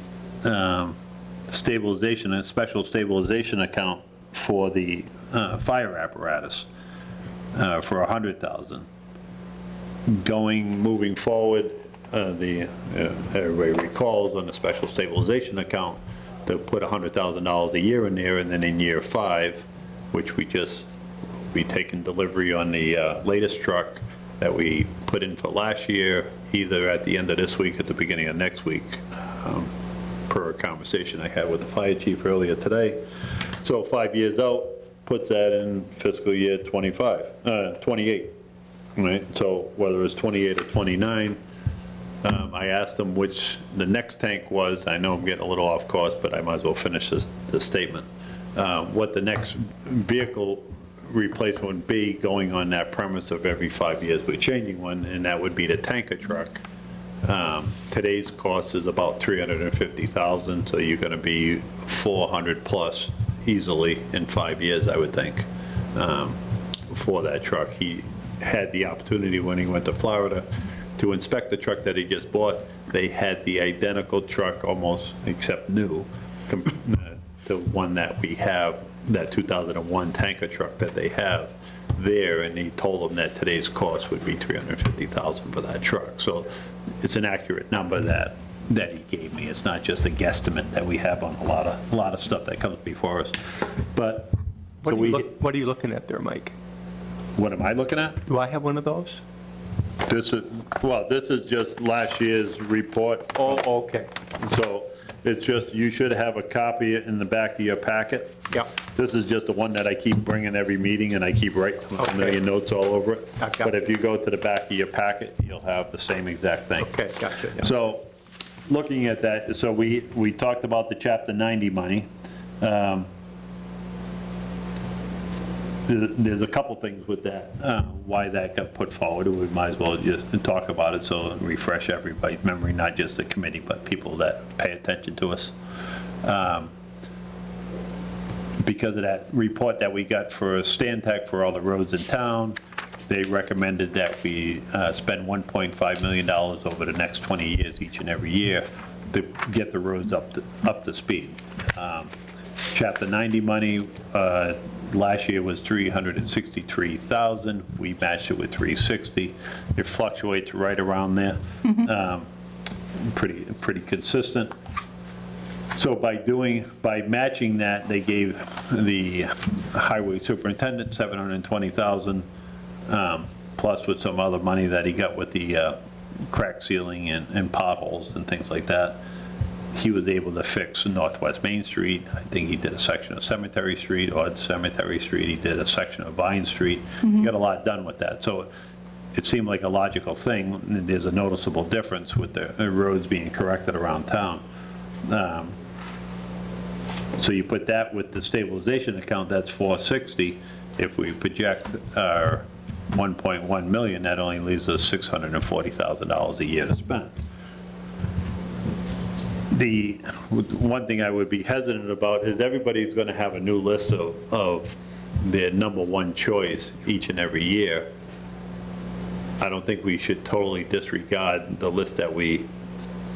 stabilization, a special stabilization account for the fire apparatus for $100,000. Moving forward, everybody recalls on the special stabilization account to put $100,000 a year in there, and then in year 5, which we just be taking delivery on the latest truck that we put in for last year, either at the end of this week, at the beginning of next week, per a conversation I had with the fire chief earlier today. So 5 years out, puts that in fiscal year 28, right? So whether it's 28 or 29, I asked them which the next tank was. I know I'm getting a little off course, but I might as well finish the statement. What the next vehicle replacement would be, going on that premise of every 5 years we're changing one, and that would be the tanker truck. Today's cost is about $350,000, so you're gonna be 400 plus easily in 5 years, I would think, for that truck. He had the opportunity when he went to Florida to inspect the truck that he just bought. They had the identical truck almost, except new, the one that we have, that 2001 tanker truck that they have there, and he told them that today's cost would be $350,000 for that truck. So it's an accurate number that he gave me. It's not just a guesstimate that we have on a lot of stuff that comes before us. But, What so what are you looking at there, Mike? what am I looking at? Do I have one of those? This is just last year's report. Oh, okay. So it's just, you should have a copy in the back of your packet. Yep. This is just the one that I keep bringing every meeting, and I keep writing a million notes all over it. I've got But it. if you go to the back of your packet, you'll have the same exact thing. Okay, gotcha. yeah. So, looking at that, so we talked about the Chapter 90 money. There's a couple things with that, why that got put forward. We might as well just talk about it, so refresh everybody's memory, not just the committee, but people that pay attention to us. Because of that report that we got for Stantec for all the roads in town, they recommended that we spend $1.5 million over the next 20 years, each and every year, to get the roads up to speed. Chapter 90 money, last year was $363,000. We matched it with $360,000. It fluctuates right around there. Pretty consistent. So by matching that, they gave the highway superintendent $720,000, plus with some other money that he got with the crack sealing and potholes and things like that. He was able to fix Northwest Main Street. I think he did a section of Cemetery Street, or Cemetery Street. He did a section of Vine Street. He got a lot done with that. So it seemed like a logical thing. There's a noticeable difference with the roads being corrected around town. So you put that with the stabilization account, that's $460. If we project our 1.1 million, that only leaves us $640,000 a year to spend. The one thing I would be hesitant about is everybody's going to have a new list of their number one choice each and every year. I don't think we should totally disregard the list that we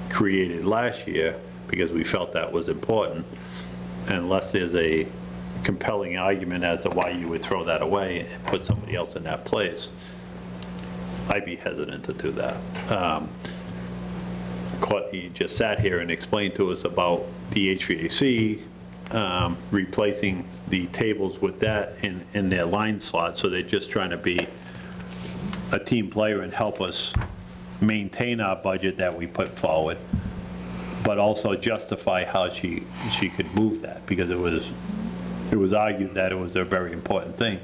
created last year because we felt that was important, unless there's a compelling argument as to why you would throw that away and put somebody else in that place. I'd be hesitant to do that. He just sat here and explained to us about the HVAC, replacing the tables with that in their line slot, so they're just trying to be a team player and help us maintain our budget that we put forward, but also justify how she could move that, because it was argued that it was a very important thing.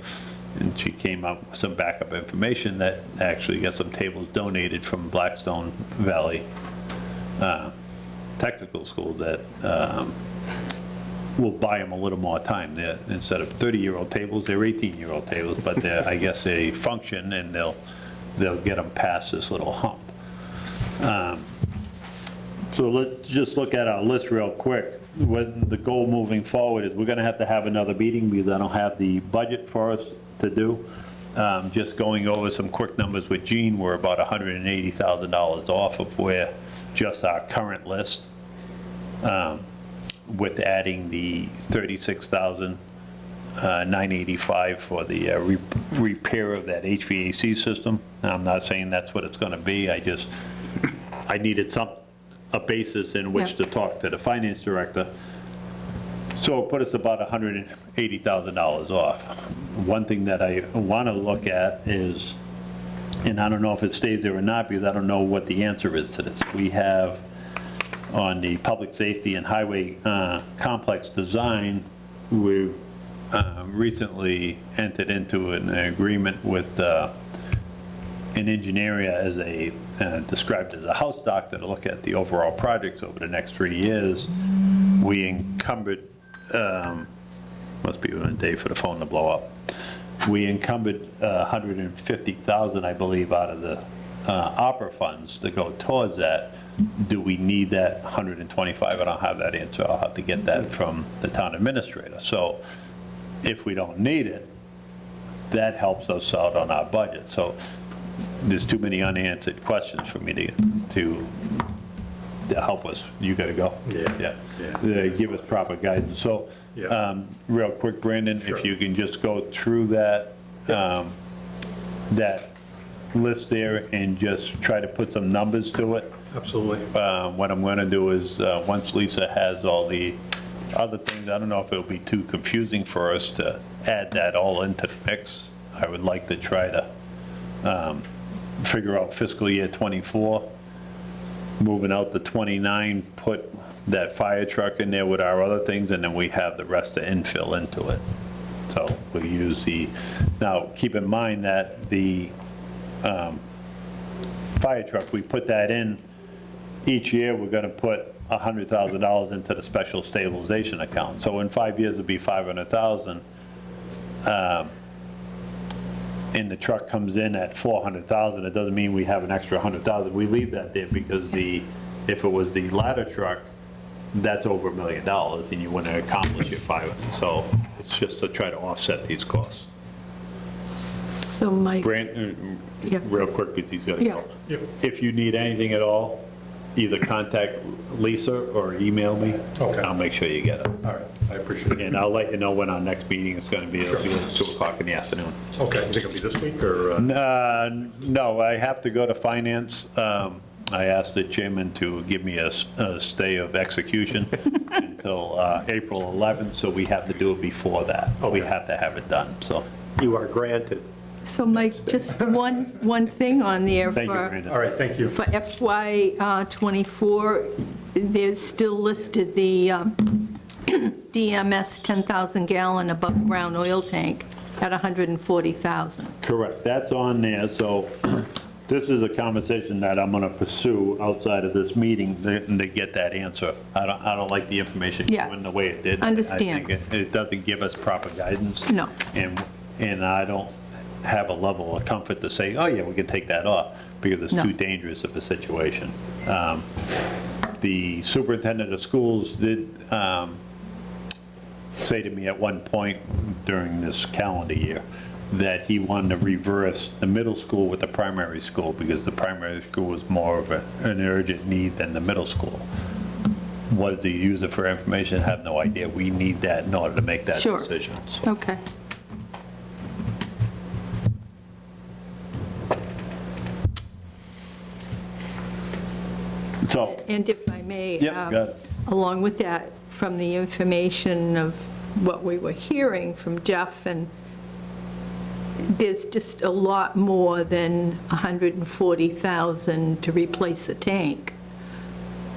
And she came up with some backup information that actually got some tables donated from Blackstone Valley Technical School that will buy them a little more time. Instead of 30-year-old tables, they're 18-year-old tables, but I guess they function, and they'll get them past this little hump. So let's just look at our list real quick. What the goal moving forward is, we're going to have another meeting because I don't have the budget for us to do. Just going over some quick numbers with Gene, we're about $180,000 off of where just our current list, with adding the $36,985 for the repair of that HVAC system. Now, I'm not saying that's what it's going to be. I needed a basis in which to talk to the finance director. So it put us about $180,000 off. One thing that I want to look at is, and I don't know if it stays there or not, because I don't know what the answer is to this. We have on the public safety and highway complex design, we've recently entered into an agreement with an engineer as described as a house doctor to look at the overall projects over the next 3 years. We encumbered, must be a day for the phone to blow up. We encumbered $150,000, I believe, out of the opera funds to go towards that. Do we need that 125? I don't have that answer. I'll have to get that from the town administrator. So if we don't need it, that helps us out on our budget. So there's too many unanswered questions for me to to help us. You got to go. Yeah. Give us proper guidance. So, Yeah. real quick, Brandon, if Sure. you can just go through that, that list there and just try to put some numbers to it. Absolutely. What I'm going to do is, once Lisa has all the other things, I don't know if it'll be too confusing for us to add that all into the mix. I would like to try to figure out fiscal year '24, moving out to '29, put that fire truck in there with our other things, and then we have the rest to infill into it. So we'll use now, keep in mind that the fire truck, we put that in, each year, we're going to put $100,000 into the special stabilization account. So in 5 years, it'll be $500,000. And the truck comes in at $400,000, it doesn't mean we have an extra $100,000. We leave that there because if it was the ladder truck, that's over $1 million, and you wouldn't accomplish your 500. So it's just to try to offset these costs. So Mike, Yeah. Real quick, because he's got to go. Yeah. If you need anything at all, either contact Lisa or email me. Okay. I'll make sure you get it. All right, I appreciate it. And I'll let you know when our next meeting is going to be. It'll be at 2 o'clock in the afternoon. Okay, you think it'll be this week, or? No, I have to go to finance. I asked the chairman to give me a stay of execution until April 11th, so we have to do it before that. We Okay. have to have it done, so. You are granted. so Mike, just one thing on there Thank you, for Brandon. All right, thank you. for FY '24, there's still listed the DMS 10,000 gallon above ground oil tank at 140,000. Correct, that's on there, so this is a conversation that I'm gonna pursue outside of this meeting to get that answer. I don't like the information Yeah. going the way it did. Understand. I think it doesn't give us proper guidance. No. And I don't have a level of comfort to say, oh yeah, we can take that off, because it's No. too dangerous of a situation. The superintendent of schools did say to me at one point during this calendar year that he wanted to reverse the middle school with the primary school, because the primary school was more of an urgent need than the middle school. What the user for information, I have no idea. We need that in order to make that Sure. decision. So, Okay. So, And if I may, yeah, got it. along with that, from the information of what we were hearing from Jeff, and there's just a lot more than 140,000 to replace a tank,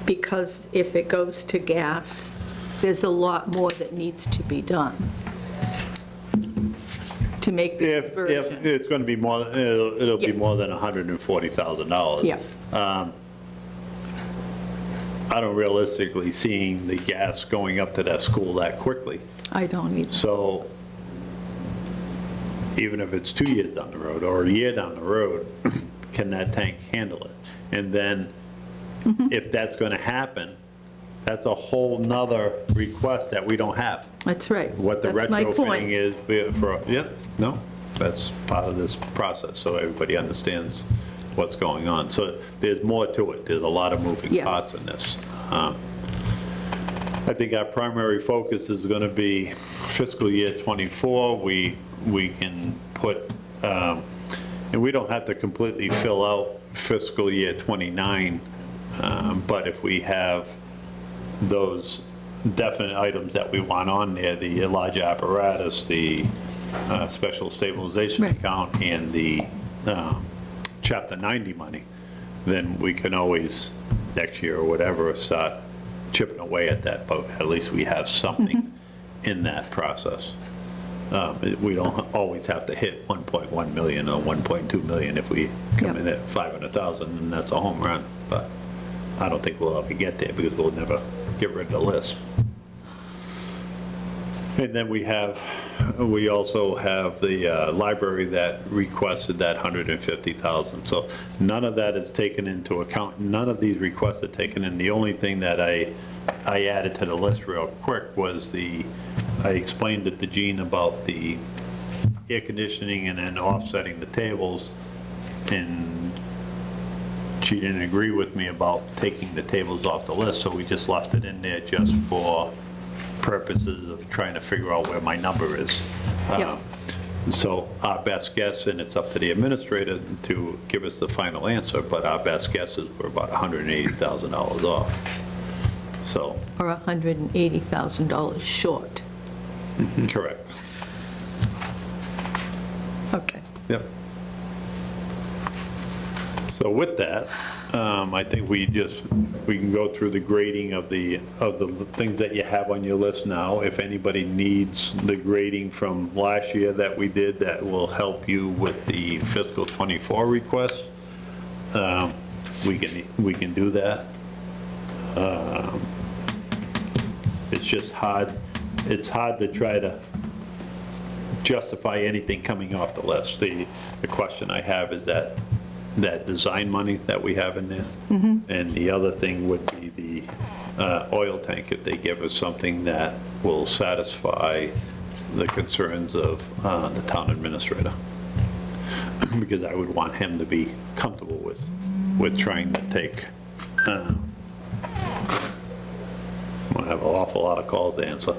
because if it goes to gas, there's a lot more that needs to be done to make the If conversion. it's going to be more, it'll be Yeah. more than $140,000. Yeah. I don't realistically seeing the gas going up to that school that quickly. I don't either. So even if it's 2 years down the road or a year down the road, can that tank handle it? And then if that's going to happen, that's a whole nother request that we don't have. That's right. What the That's my retrofitting point. is for, yeah, no, that's part of this process, so everybody understands what's going on. So there's more to it, there's a lot of moving Yes. parts in this. I think our primary focus is going to be fiscal year '24, we can put, and we don't have to completely fill out fiscal year '29, but if we have those definite items that we want on there, the large apparatus, the special stabilization Right. account, and the Chapter 90 money, then we can always, next year or whatever, start chipping away at that, but at least we have something in that process. We don't always have to hit 1.1 million or 1.2 million. If we come Yep. in at 500,000, then that's a home run, but I don't think we'll ever get there because we'll never get rid of the list. And then we also have the library that requested that 150,000. So none of that is taken into account. None of these requests are taken in. The only thing that I added to the list real quick was I explained it to Gene about the air conditioning and then offsetting the tables. And she didn't agree with me about taking the tables off the list, so we just left it in there just for purposes of trying to figure out where my number is. Yeah. So our best guess, and it's up to the administrator to give us the final answer, but our best guess is we're about $180,000 off. So, Or $180,000 short. correct. Okay. Yep. So with that, I think we can go through the grading of the things that you have on your list now. If anybody needs the grading from last year that we did, that will help you with the fiscal '24 request, we can do that. It's just hard, it's hard to try to justify anything coming off the list. The question I have is that design money that we have in there. And the other thing would be the oil tank, if they give us something that will satisfy the concerns of the town administrator. Because I would want him to be comfortable with trying to take, I have an awful lot of calls to answer.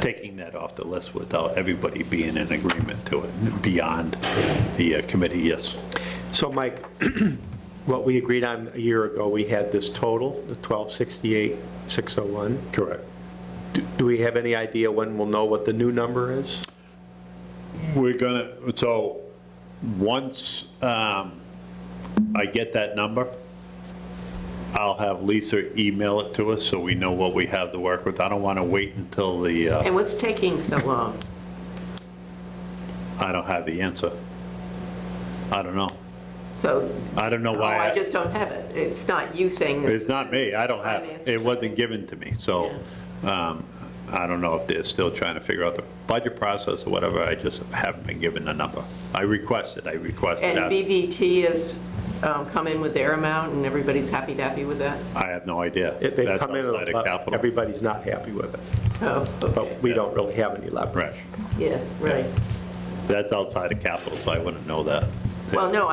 Taking that off the list without everybody being in agreement to it, beyond the committee, yes. So Mike, what we agreed on a year ago, we had this total, the 1268,601. Correct. Do we have any idea when we'll know what the new number is? We're gonna, so, once I get that number, I'll have Lisa email it to us so we know what we have to work with. I don't want to wait until the, And what's taking so long? I don't have the answer. I don't know. So, I don't know oh, why. I just don't have it. It's not you saying this. It's not me, I don't have Finance it. or It wasn't something. given to me, so I don't know if they're still trying to figure out the budget process or whatever. I just haven't been given the number. I requested And that. BVT has come in with their amount, and everybody's happy with that? I have no idea. They've That's come in, outside of but capital. everybody's not happy with it. Oh, okay. But we don't really have any leverage. Right. Yeah, right. That's outside of capital, so I wouldn't know that. Well, no,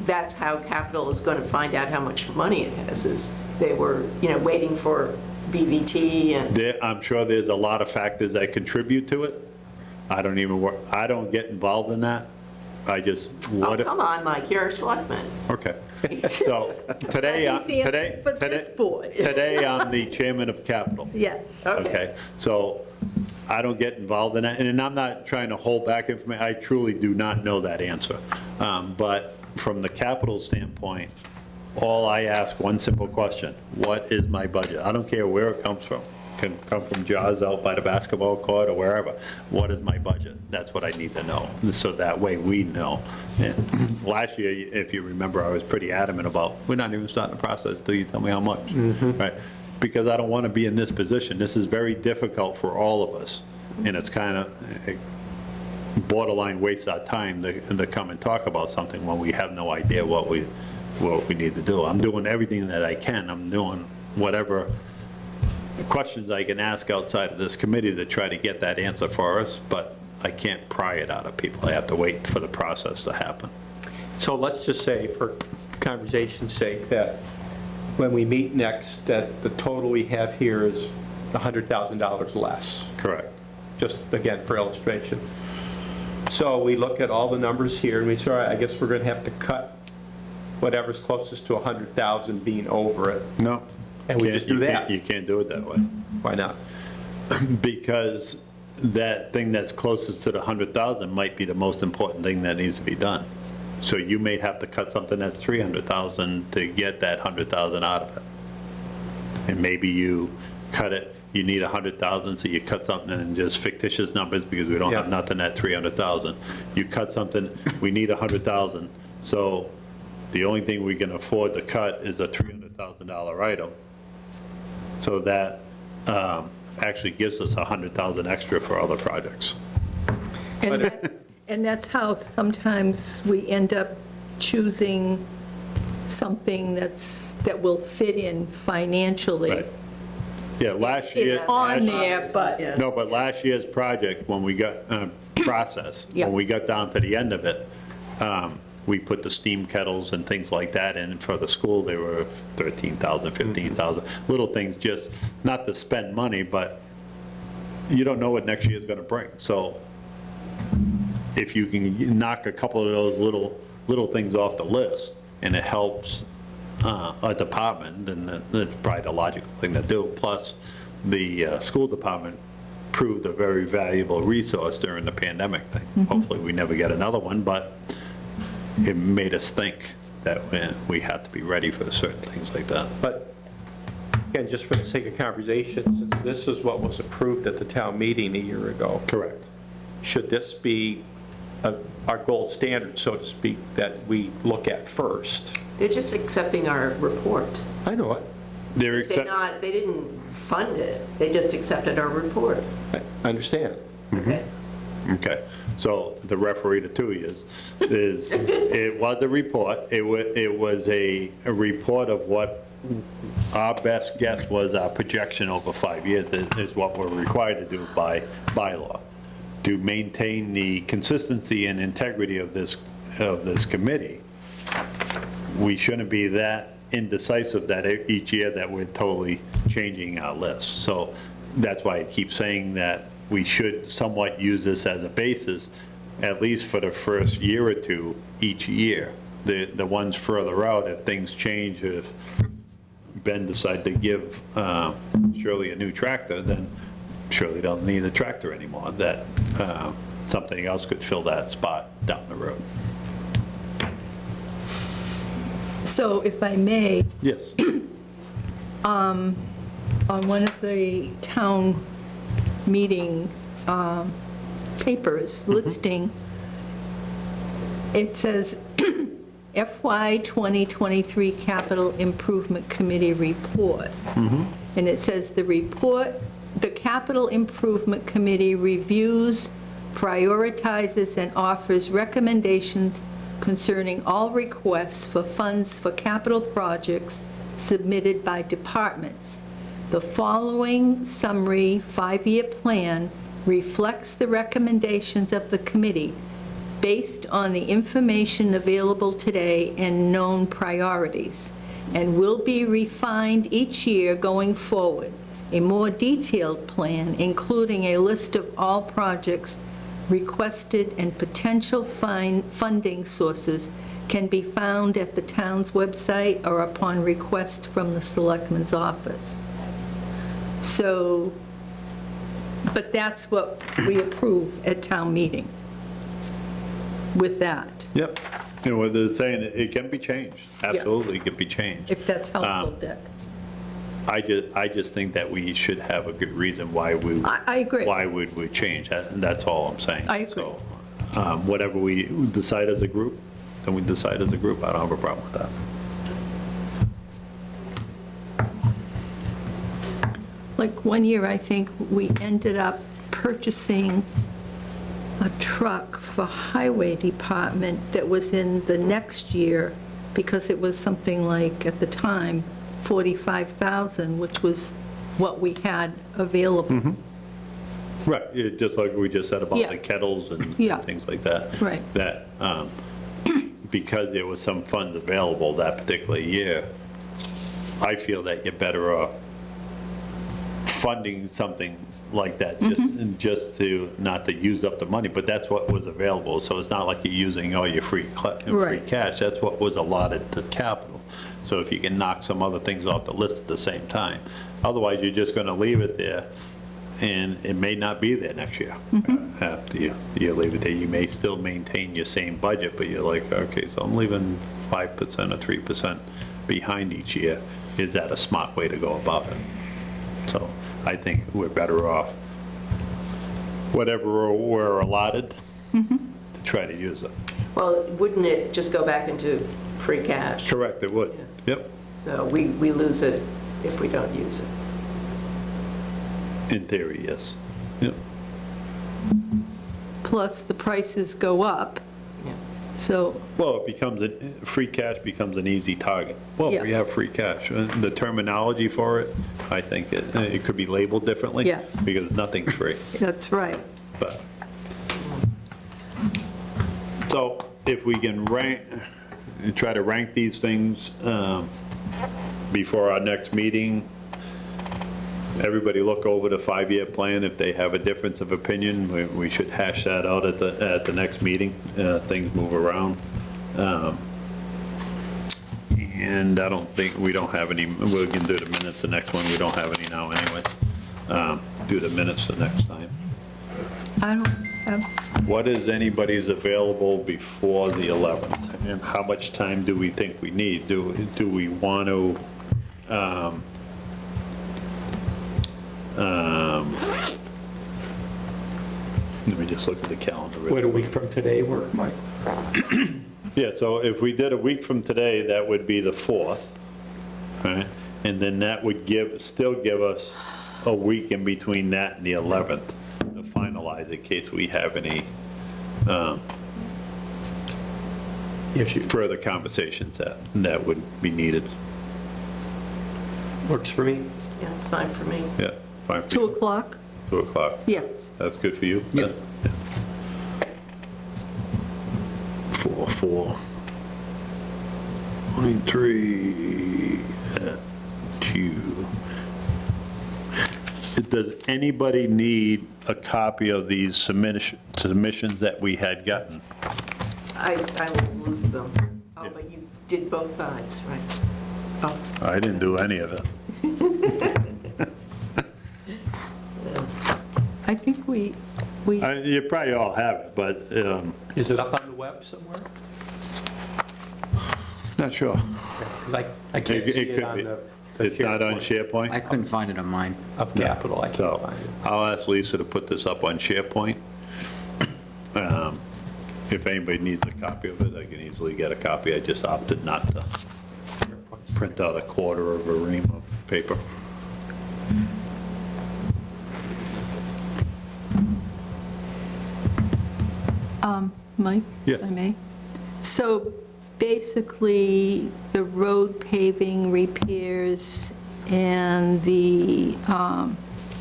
that's how capital is going to find out how much money it has, is they were, waiting for BVT and, I'm sure there's a lot of factors that contribute to it. I don't get involved in that. I just, oh, come on, Mike, you're a selectman. okay. So today, That is the answer for this board. today I'm the chairman of capital. Yes. Okay, so I don't get involved in that, and I'm not trying to hold back information, I truly do not know that answer. But from the capital standpoint, all I ask, one simple question: what is my budget? I don't care where it comes from. It can come from Jaws out by the basketball court or wherever. What is my budget? That's what I need to know, so that way we know. And last year, if you remember, I was pretty adamant about, we're not even starting the process until you tell me how much, right? Because I don't want to be in this position. This is very difficult for all of us, and it's kind of borderline wastes our time to come and talk about something when we have no idea what we need to do. I'm doing everything that I can. I'm doing whatever questions I can ask outside of this committee to try to get that answer for us, but I can't pry it out of people. I have to wait for the process to happen. So let's just say, for conversation's sake, that when we meet next, that the total we have here is $100,000 less, Correct. just again for illustration. So we look at all the numbers here and we say, all right, I guess we're going to have to cut whatever's closest to 100,000 being over it. No. And we just do that. You can't do it that way. Why not? Because that thing that's closest to the 100,000 might be the most important thing that needs to be done. So you may have to cut something that's 300,000 to get that 100,000 out of it. And maybe you cut it, you need 100,000, so you cut something in just fictitious numbers because we don't have Yeah. nothing at 300,000. You cut something, we need 100,000, so the only thing we can afford to cut is a $300,000 item. So that actually gives us 100,000 extra for other projects. And that's how sometimes we end up choosing something that will fit in financially. Right. Yeah, last year. It's on there, but, No, but last year's project, when we got, process, Yeah. when we got down to the end of it, we put the steam kettles and things like that in. For the school, they were 13,000, 15,000, little things, just not to spend money, but you don't know what next year is going to bring. So if you can knock a couple of those little things off the list, and it helps a department, then that's probably the logical thing to do. Plus, the school department proved a very valuable resource during the pandemic thing. Hopefully, we never get another one, but it made us think that we had to be ready for certain things like that. But again, just for the sake of conversation, since this is what was approved at the town meeting a year ago, Correct. should this be our gold standard, so to speak, that we look at first? They're just accepting our report. I know it. They didn't fund it, they just accepted our report. I understand. Okay. Okay, so the referee to 2 years is, it was a report, it was a report of what our best guess was, our projection over 5 years is what we're required to do by bylaw, to maintain the consistency and integrity of this committee. We shouldn't be that indecisive that each year that we're totally changing our list. So that's why I keep saying that we should somewhat use this as a basis, at least for the first year or two each year. The ones further out, if things change, if Ben decided to give Shirley a new tractor, then Shirley don't need a tractor anymore. That something else could fill that spot down the road. So if I may, Yes. on one of the town meeting papers listing, it says FY 2023 Capital Improvement Committee Report. And it says the Capital Improvement Committee reviews, prioritizes, and offers recommendations concerning all requests for funds for capital projects submitted by departments. The following summary 5-year plan reflects the recommendations of the committee based on the information available today and known priorities, and will be refined each year going forward. A more detailed plan, including a list of all projects requested and potential funding sources, can be found at the town's website or upon request from the Selectman's office. So, but that's what we approve at town meeting with that, Yep. And what they're saying, it can be changed. Absolutely, it can be changed. if that's helpful, Dick. I just think that we should have a good reason why we. I agree. Why would we change? That's all I'm saying. I agree. So, whatever we decide as a group, then we decide as a group. I don't have a problem with that. Like one year, I think we ended up purchasing a truck for highway department that was in the next year, because it was something like, at the time, 45,000, which was what we had available. Right, just like we just said about Yeah. the kettles and Yeah. things like that. Right. That, because there was some funds available that particular year, I feel that you're better off funding something like that, just to, not to use up the money, but that's what was available. So it's not like you're using all your free Right. cash. That's what was allotted to capital. So if you can knock some other things off the list at the same time. Otherwise, you're just going to leave it there, and it may not be there next year. After you leave it there, you may still maintain your same budget, but you're like, okay, so I'm leaving 5% or 3% behind each year. Is that a smart way to go about it? So I think we're better off, whatever we're allotted, to try to use it. Well, wouldn't it just go back into free cash? Correct, it would. Yep, So we lose it if we don't use it. in theory, yes. Yep. Plus, the prices go up, Yeah. so, Well, it becomes, free cash becomes an easy target. Well, Yeah. we have free cash. The terminology for it, I think it could be labeled differently. Yes. Because nothing's free. that's right. But, so if we can try to rank these things before our next meeting, everybody look over the 5-year plan. If they have a difference of opinion, we should hash that out at the next meeting. Things move around. And I don't think, we don't have any, we can do the minutes the next one. We don't have any now anyways. Do the minutes the next time. I don't have, What is anybody's available before the 11th? And how much time do we think we need? Do we want to, let me just look at the calendar. Would a week from today work, Mike? Yeah, so if we did a week from today, that would be the 4th, right? And then that would still give us a week in between that and the 11th to finalize in case we have any Issue. further conversations that would be needed. Works for me. Yeah, it's fine for me. Yeah, fine. for 2 you. o'clock? 2 o'clock. Yes. That's good for you? Yep. 4, 23, 2. Does anybody need a copy of these submissions that we had gotten? I will lose them. Oh, but you did both sides, right? Oh, I didn't do any of it. I think we, You probably all have it, but Is it up on the web somewhere? not sure. Because I can't see it on the It's not on SharePoint. SharePoint? I couldn't find it on mine. Of Capital, I can't So find it. I'll ask Lisa to put this up on SharePoint. If anybody needs a copy of it, I can easily get a copy. I just opted not to print out a quarter of a ream of paper. Mike? Yes. If I may? So basically, the road paving repairs and the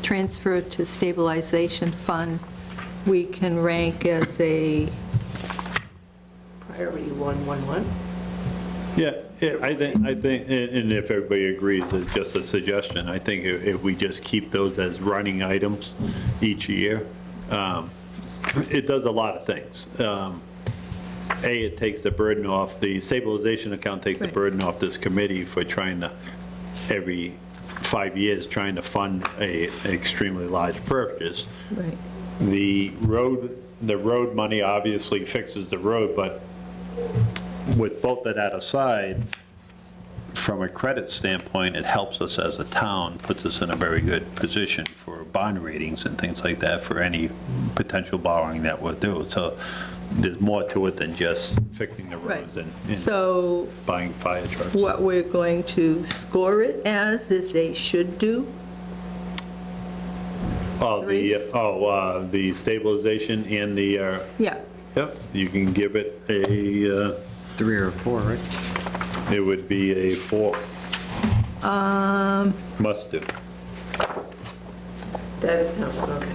transfer to stabilization fund, we can rank as a, priority 111. Yeah, I think, and if everybody agrees, it's just a suggestion. I think if we just keep those as running items each year, it does a lot of things. It takes the burden off, the stabilization account takes the Right. burden off this committee for trying to, every 5 years, trying to fund an extremely large purchase. right, The road money obviously fixes the road, but with both of that aside, from a credit standpoint, it helps us as a town, puts us in a very good position for bond ratings and things like that for any potential borrowing that we'll do. So there's more to it than just fixing the right. roads and So buying fire trucks. what we're going to score it as is a should do? The stabilization and the, Yeah, yep, you can give it a, 3 or 4, right? it would be a 4. Must do. That, no, okay.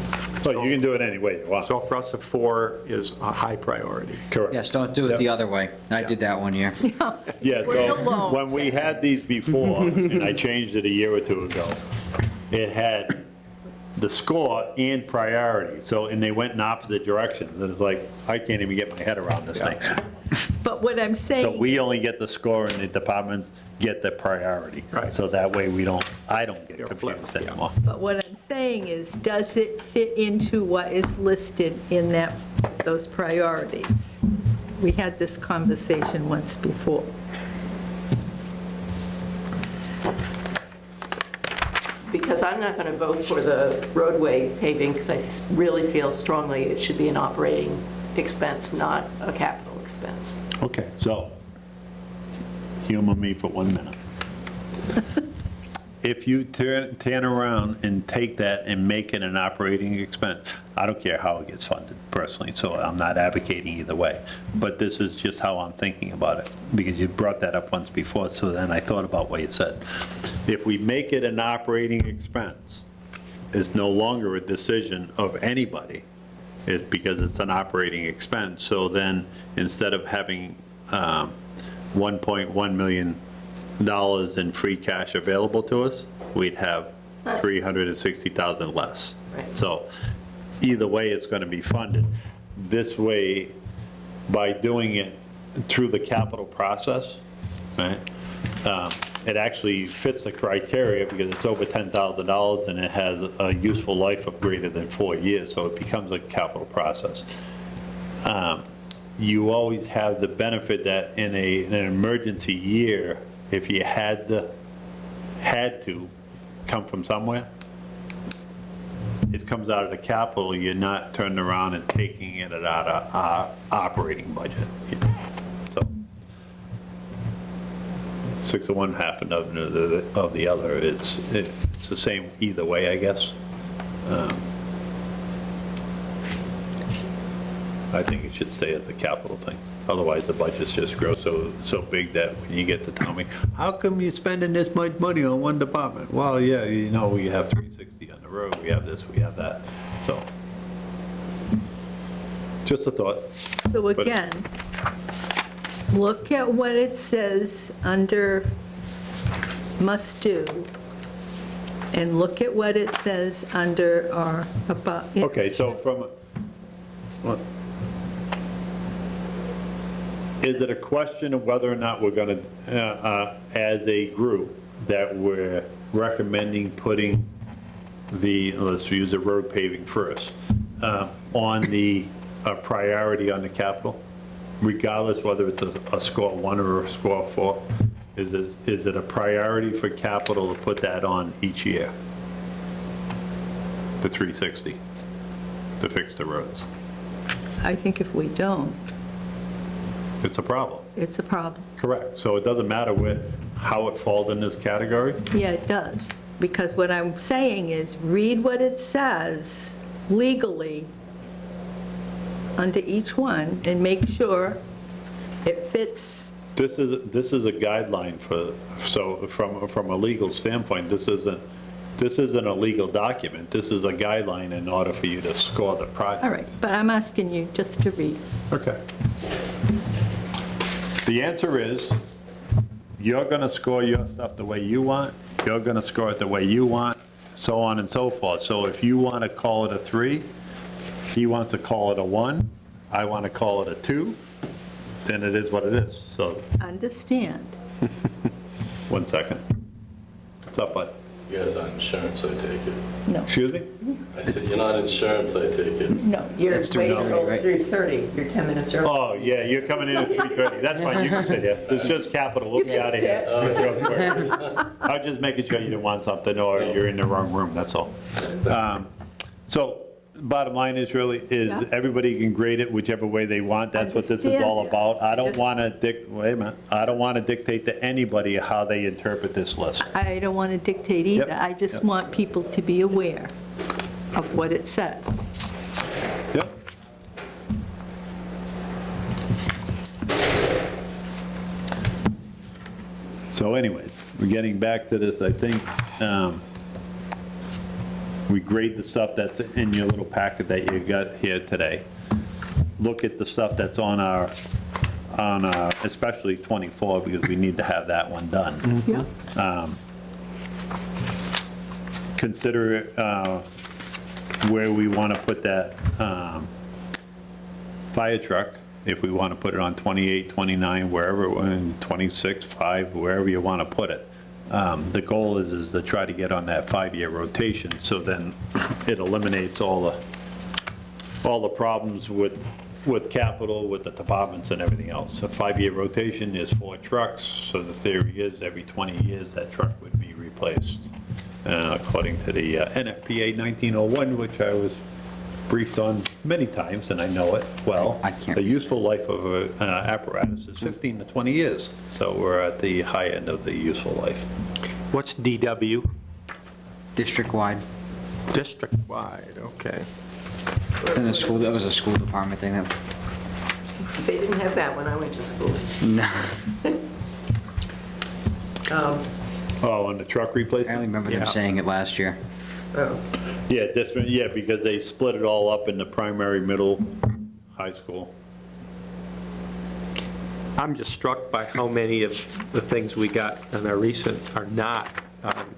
So you can do it any way you want. So for us, a 4 is a high priority. Correct. Yes, don't do it the other way. I did that one year. Yeah, We're so alone. when we had these before, and I changed it a year or two ago, it had the score and priority, so, and they went in opposite directions. And it's like, I can't even get my head around this thing. but what I'm So saying, we only get the score and the departments get the priority. Right. So that way I don't get You're confused flipped, yeah. anymore. but what I'm saying is, does it fit into what is listed in those priorities? We had this conversation once before. Because I'm not going to vote for the roadway paving, because I really feel strongly it should be an operating expense, not a capital expense. Okay, so humor me for 1 minute. If you turn around and take that and make it an operating expense, I don't care how it gets funded personally, so I'm not advocating either way. But this is just how I'm thinking about it, because you brought that up once before, so then I thought about what you said. If we make it an operating expense, it's no longer a decision of anybody is because it's an operating expense. So then, instead of having $1.1 million in free cash available to us, we'd have 360,000 less. Right. So either way, it's going to be funded. This way, by doing it through the capital process, right, it actually fits the criteria because it's over $10,000 and it has a useful life of greater than 4 years, so it becomes a capital process. You always have the benefit that in an emergency year, if you had to come from somewhere, it comes out of the capital, you're not turning around and taking it out of our operating budget. So 6 of one, half of the other, it's the same either way, I guess. I think it should stay as a capital thing. Otherwise, the budgets just grow so big that when you get to tell me, how come you're spending this much money on one department? Well, yeah, you know, we have 360 on the road, we have this, we have that, so. Just a thought. So But- again, look at what it says under must do, and look at what it says under our about. Okay, so is it a question of whether or not we're going to, as a group, that we're recommending putting let's use the road paving first, on the priority on the capital, regardless whether it's a score 1 or a score 4? Is it a priority for capital to put that on each year? The 360, to fix the roads? I think if we don't, It's a problem. it's a problem. Correct. So it doesn't matter how it falls in this category? Yeah, it does, because what I'm saying is, read what it says legally under each one, and make sure it fits. This is a guideline from a legal standpoint, this isn't a legal document. This is a guideline in order for you to score the project. All right, but I'm asking you just to read. Okay. The answer is, you're going to score your stuff the way you want, you're going to score it the way you want, so on and so forth. So if you want to call it a 3, he wants to call it a 1, I want to call it a 2, then it is what it is. So, Understand. 1 second. What's up, bud? You guys aren't insurance, I take it. No, Excuse me? I said, you're not insurance, I take it. no. You're It's waiting 3:30, till right? 3:30, you're 10 minutes early. Oh, yeah, you're coming in at 3:30. That's fine, you can sit here. It's just capital, we'll be out of here. I was just making sure you didn't want something or you're in the wrong room, that's all. So, bottom line is really, Yeah. everybody can grade it whichever way they want. That's what this is Understand. all about. I don't Just- want to wait a minute. I don't want to dictate to anybody how they interpret this list. I don't want to dictate either. Yep, I just yep. want people to be aware of what it says. Yep. So anyways, we're getting back to this, I think, we grade the stuff that's in your little packet that you got here today. Look at the stuff that's on our, especially 24, because we need to have that one done. Yeah. Consider where we want to put that fire truck, if we want to put it on 28, 29, wherever, 26, 5, wherever you want to put it. The goal is to try to get on that 5-year rotation, so then it eliminates all the problems with capital, with the departments and everything else. A 5-year rotation is 4 trucks, so the theory is every 20 years that truck would be replaced, according to the NFPA 1901, which I was briefed on many times, and I know it well. I can't The read. useful life of an apparatus is 15 to 20 years, so we're at the high end of the useful life. What's DW? District-wide. District-wide, okay. It's in the school, that was a school department thing. They didn't have that when I went to school. No, Oh, on the truck I replacement? only remember them Yeah. saying it last year. Oh. Yeah, different, yeah, because they split it all up into primary, middle, high school. I'm just struck by how many of the things we got in our recent are not on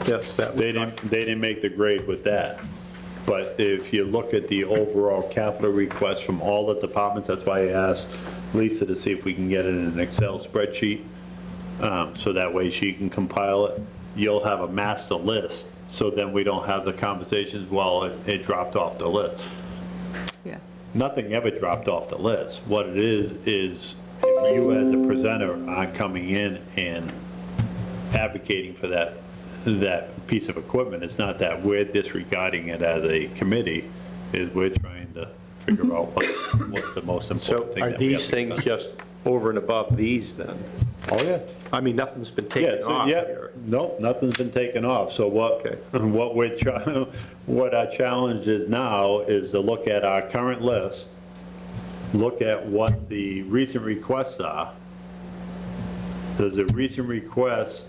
this. That They didn't make the grade with that. But if you look at the overall capital request from all the departments, that's why I asked Lisa to see if we can get it in an Excel spreadsheet, so that way she can compile it. You'll have a master list, so then we don't have the conversations, well, it dropped off the list. Yeah. Nothing ever dropped off the list. What it is if you as a presenter aren't coming in and advocating for that piece of equipment, it's not that we're disregarding it as a committee, is we're trying to figure out what's the most So important thing are that we have these to get things done. just over and above these then? Oh, yeah. I mean, nothing's been Yeah, taken so, off yeah, here. no, nothing's been taken off. So Okay. what our challenge is now is to look at our current list, look at what the recent requests are. Does a recent request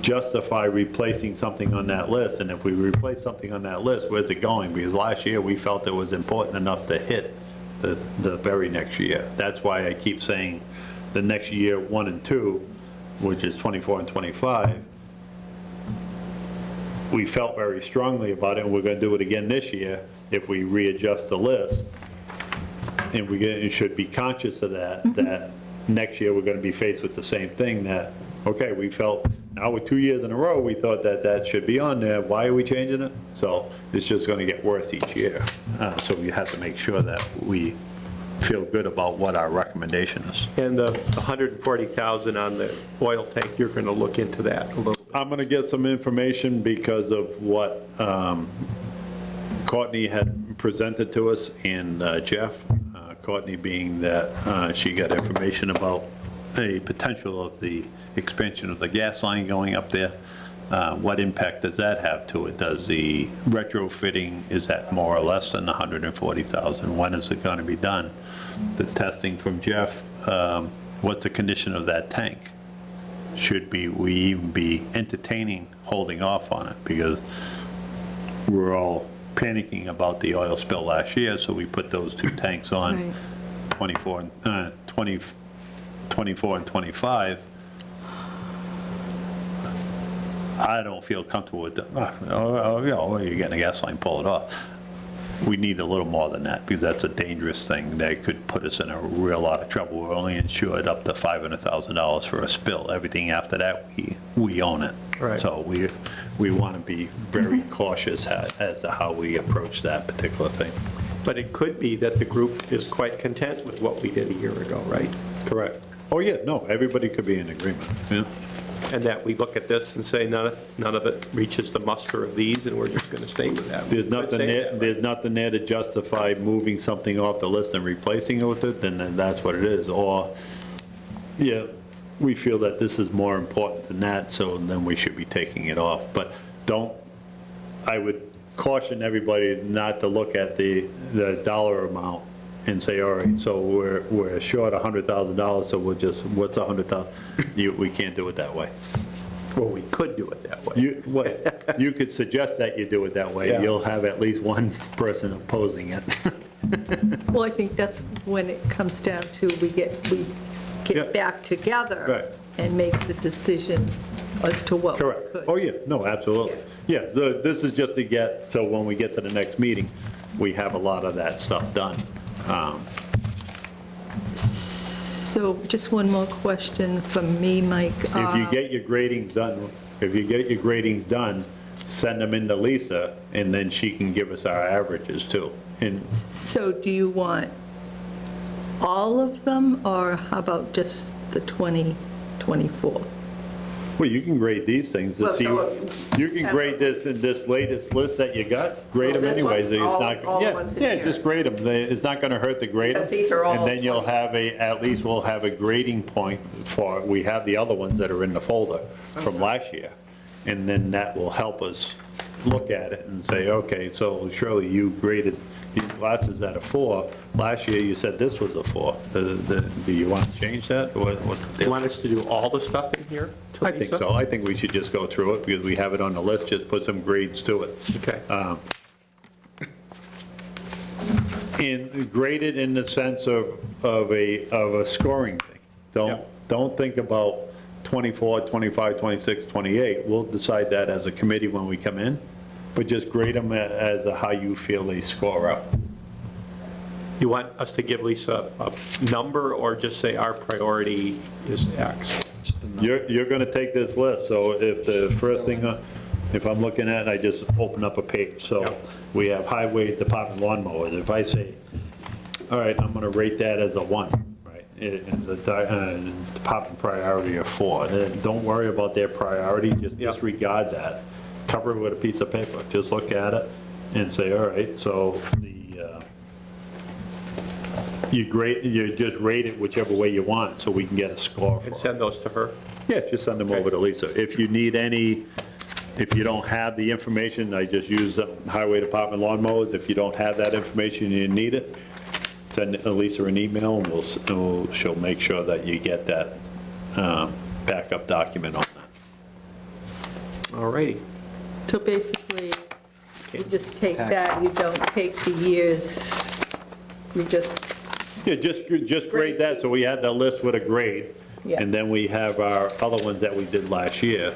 justify replacing something on that list? And if we replace something on that list, where's it going? Because last year, we felt it was important enough to hit the very next year. That's why I keep saying the next year, 1 and 2, which is 24 and 25, we felt very strongly about it, and we're going to do it again this year if we readjust the list. And we should be conscious of that next year, we're going to be faced with the same thing, that, okay, we felt, now with 2 years in a row, we thought that should be on there, why are we changing it? So it's just going to get worse each year. So we have to make sure that we feel good about what our recommendation is. And the 140,000 on the oil tank, you're going to look into that a little bit. I'm going to get some information because of what Courtney had presented to us, and Jeff, Courtney being that she got information about a potential of the expansion of the gas line going up there. What impact does that have to it? Does the retrofitting, is that more or less than 140,000? When is it going to be done? The testing from Jeff, what's the condition of that tank? Should we even be entertaining holding off on it? Because we're all panicking about the oil spill last year, so we put those two tanks on, Right. 24 and 25. I don't feel comfortable with, you're getting a gas line, pull it off. We need a little more than that, because that's a dangerous thing that could put us in a real lot of trouble. We're only insured up to $500,000 for a spill. Everything after that, we own it. Right. So we want to be very cautious as to how we approach that particular thing. But it could be that the group is quite content with what we did a year ago, right? Correct. Oh, yeah, no, everybody could be in agreement, yeah. And that we look at this and say, none of it reaches the muster of these, and we're just going to stay with that. There's We could nothing say there, that, right? there's nothing there to justify moving something off the list and replacing it with it, then that's what it is. Or, yeah, we feel that this is more important than that, so then we should be taking it off. But I would caution everybody not to look at the dollar amount and say, all right, so we're short $100,000, so we'll just, what's 100,000? We can't do it that way. Well, we could do it that way. You could suggest that you do it that way. Yeah. You'll have at least one person opposing it. Well, I think that's when it comes down to, we Yeah. get back together Right. and make the decision as to what we Correct. could. Oh, yeah, no, absolutely. Yeah, this is just to get, so when we get to the next meeting, we have a lot of that stuff done. So just one more question from me, Mike. If you get your gradings done, send them in to Lisa, and then she can give us our averages too. And So do you want all of them, or how about just the 2024? well, you can grade these things to Well, see, so- you can grade this latest list that you got, grade them Well, this one, anyways. It's not, all the yeah, ones in yeah, here. just grade them. It's not going to hurt to grade them. Because these are all And then you'll 20. have at least we'll have a grading point for, we have the other ones that are in the folder from last year. And then that will help us look at it and say, okay, so Shirley, you graded these glasses at a 4. Last year, you said this was a 4. Do you want to change that? What's the You deal? want us to do all the stuff in here? to I think Lisa? so. I think we should just go through it because we have it on the list, just put some grades to it. Okay. And graded in the sense of a scoring thing. Yeah. Don't think about 24, 25, 26, 28. We'll decide that as a committee when we come in, but just grade them as a how you feel they score up. You want us to give Lisa a number or just say our priority is X? You're going to take this list, so if the first thing, if I'm looking at, I just open up a page, so Yep. we have highway department lawnmowers. If I say, all right, I'm going to rate that as a 1, right? It's a department priority of 4. Then don't worry about their priority, just Yep. disregard that. Cover it with a piece of paper, just look at it and say, all right, so you just rate it whichever way you want, so we can get a score for And it. send those to her? Yeah, just send them over to Lisa. If you need any, if you don't have the information, I just use the highway department lawnmowers. If you don't have that information and you need it, send Lisa an email and she'll make sure that you get that backup document on that. All righty. So basically, you just take that, you don't take the years, you just, Yeah, just grade that, so we had that list with a grade. Yeah. And then we have our other ones that we did last year.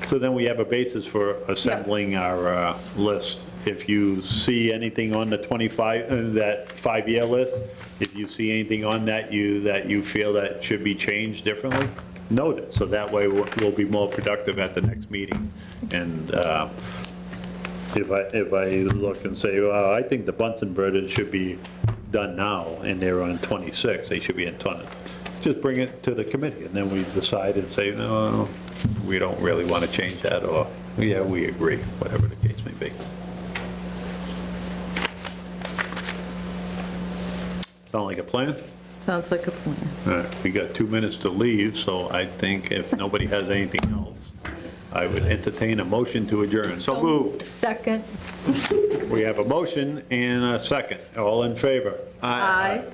So then we have a basis for assembling our list. If you see anything on the 25, that 5-year list, if you see anything on that you feel that should be changed differently, note it, so that way we'll be more productive at the next meeting. And if I look and say, well, I think the Bunsen burners should be done now, and they're on 26, they should be in 20, just bring it to the committee, and then we decide and say, no, we don't really want to change that, or, yeah, we agree, whatever the case may be. Sound like a plan? sounds like a plan. All right, we got 2 minutes to leave, so I think if nobody has anything else, I would entertain a motion to adjourn. So moved. Second. We have a motion and a second. All in favor? Aye.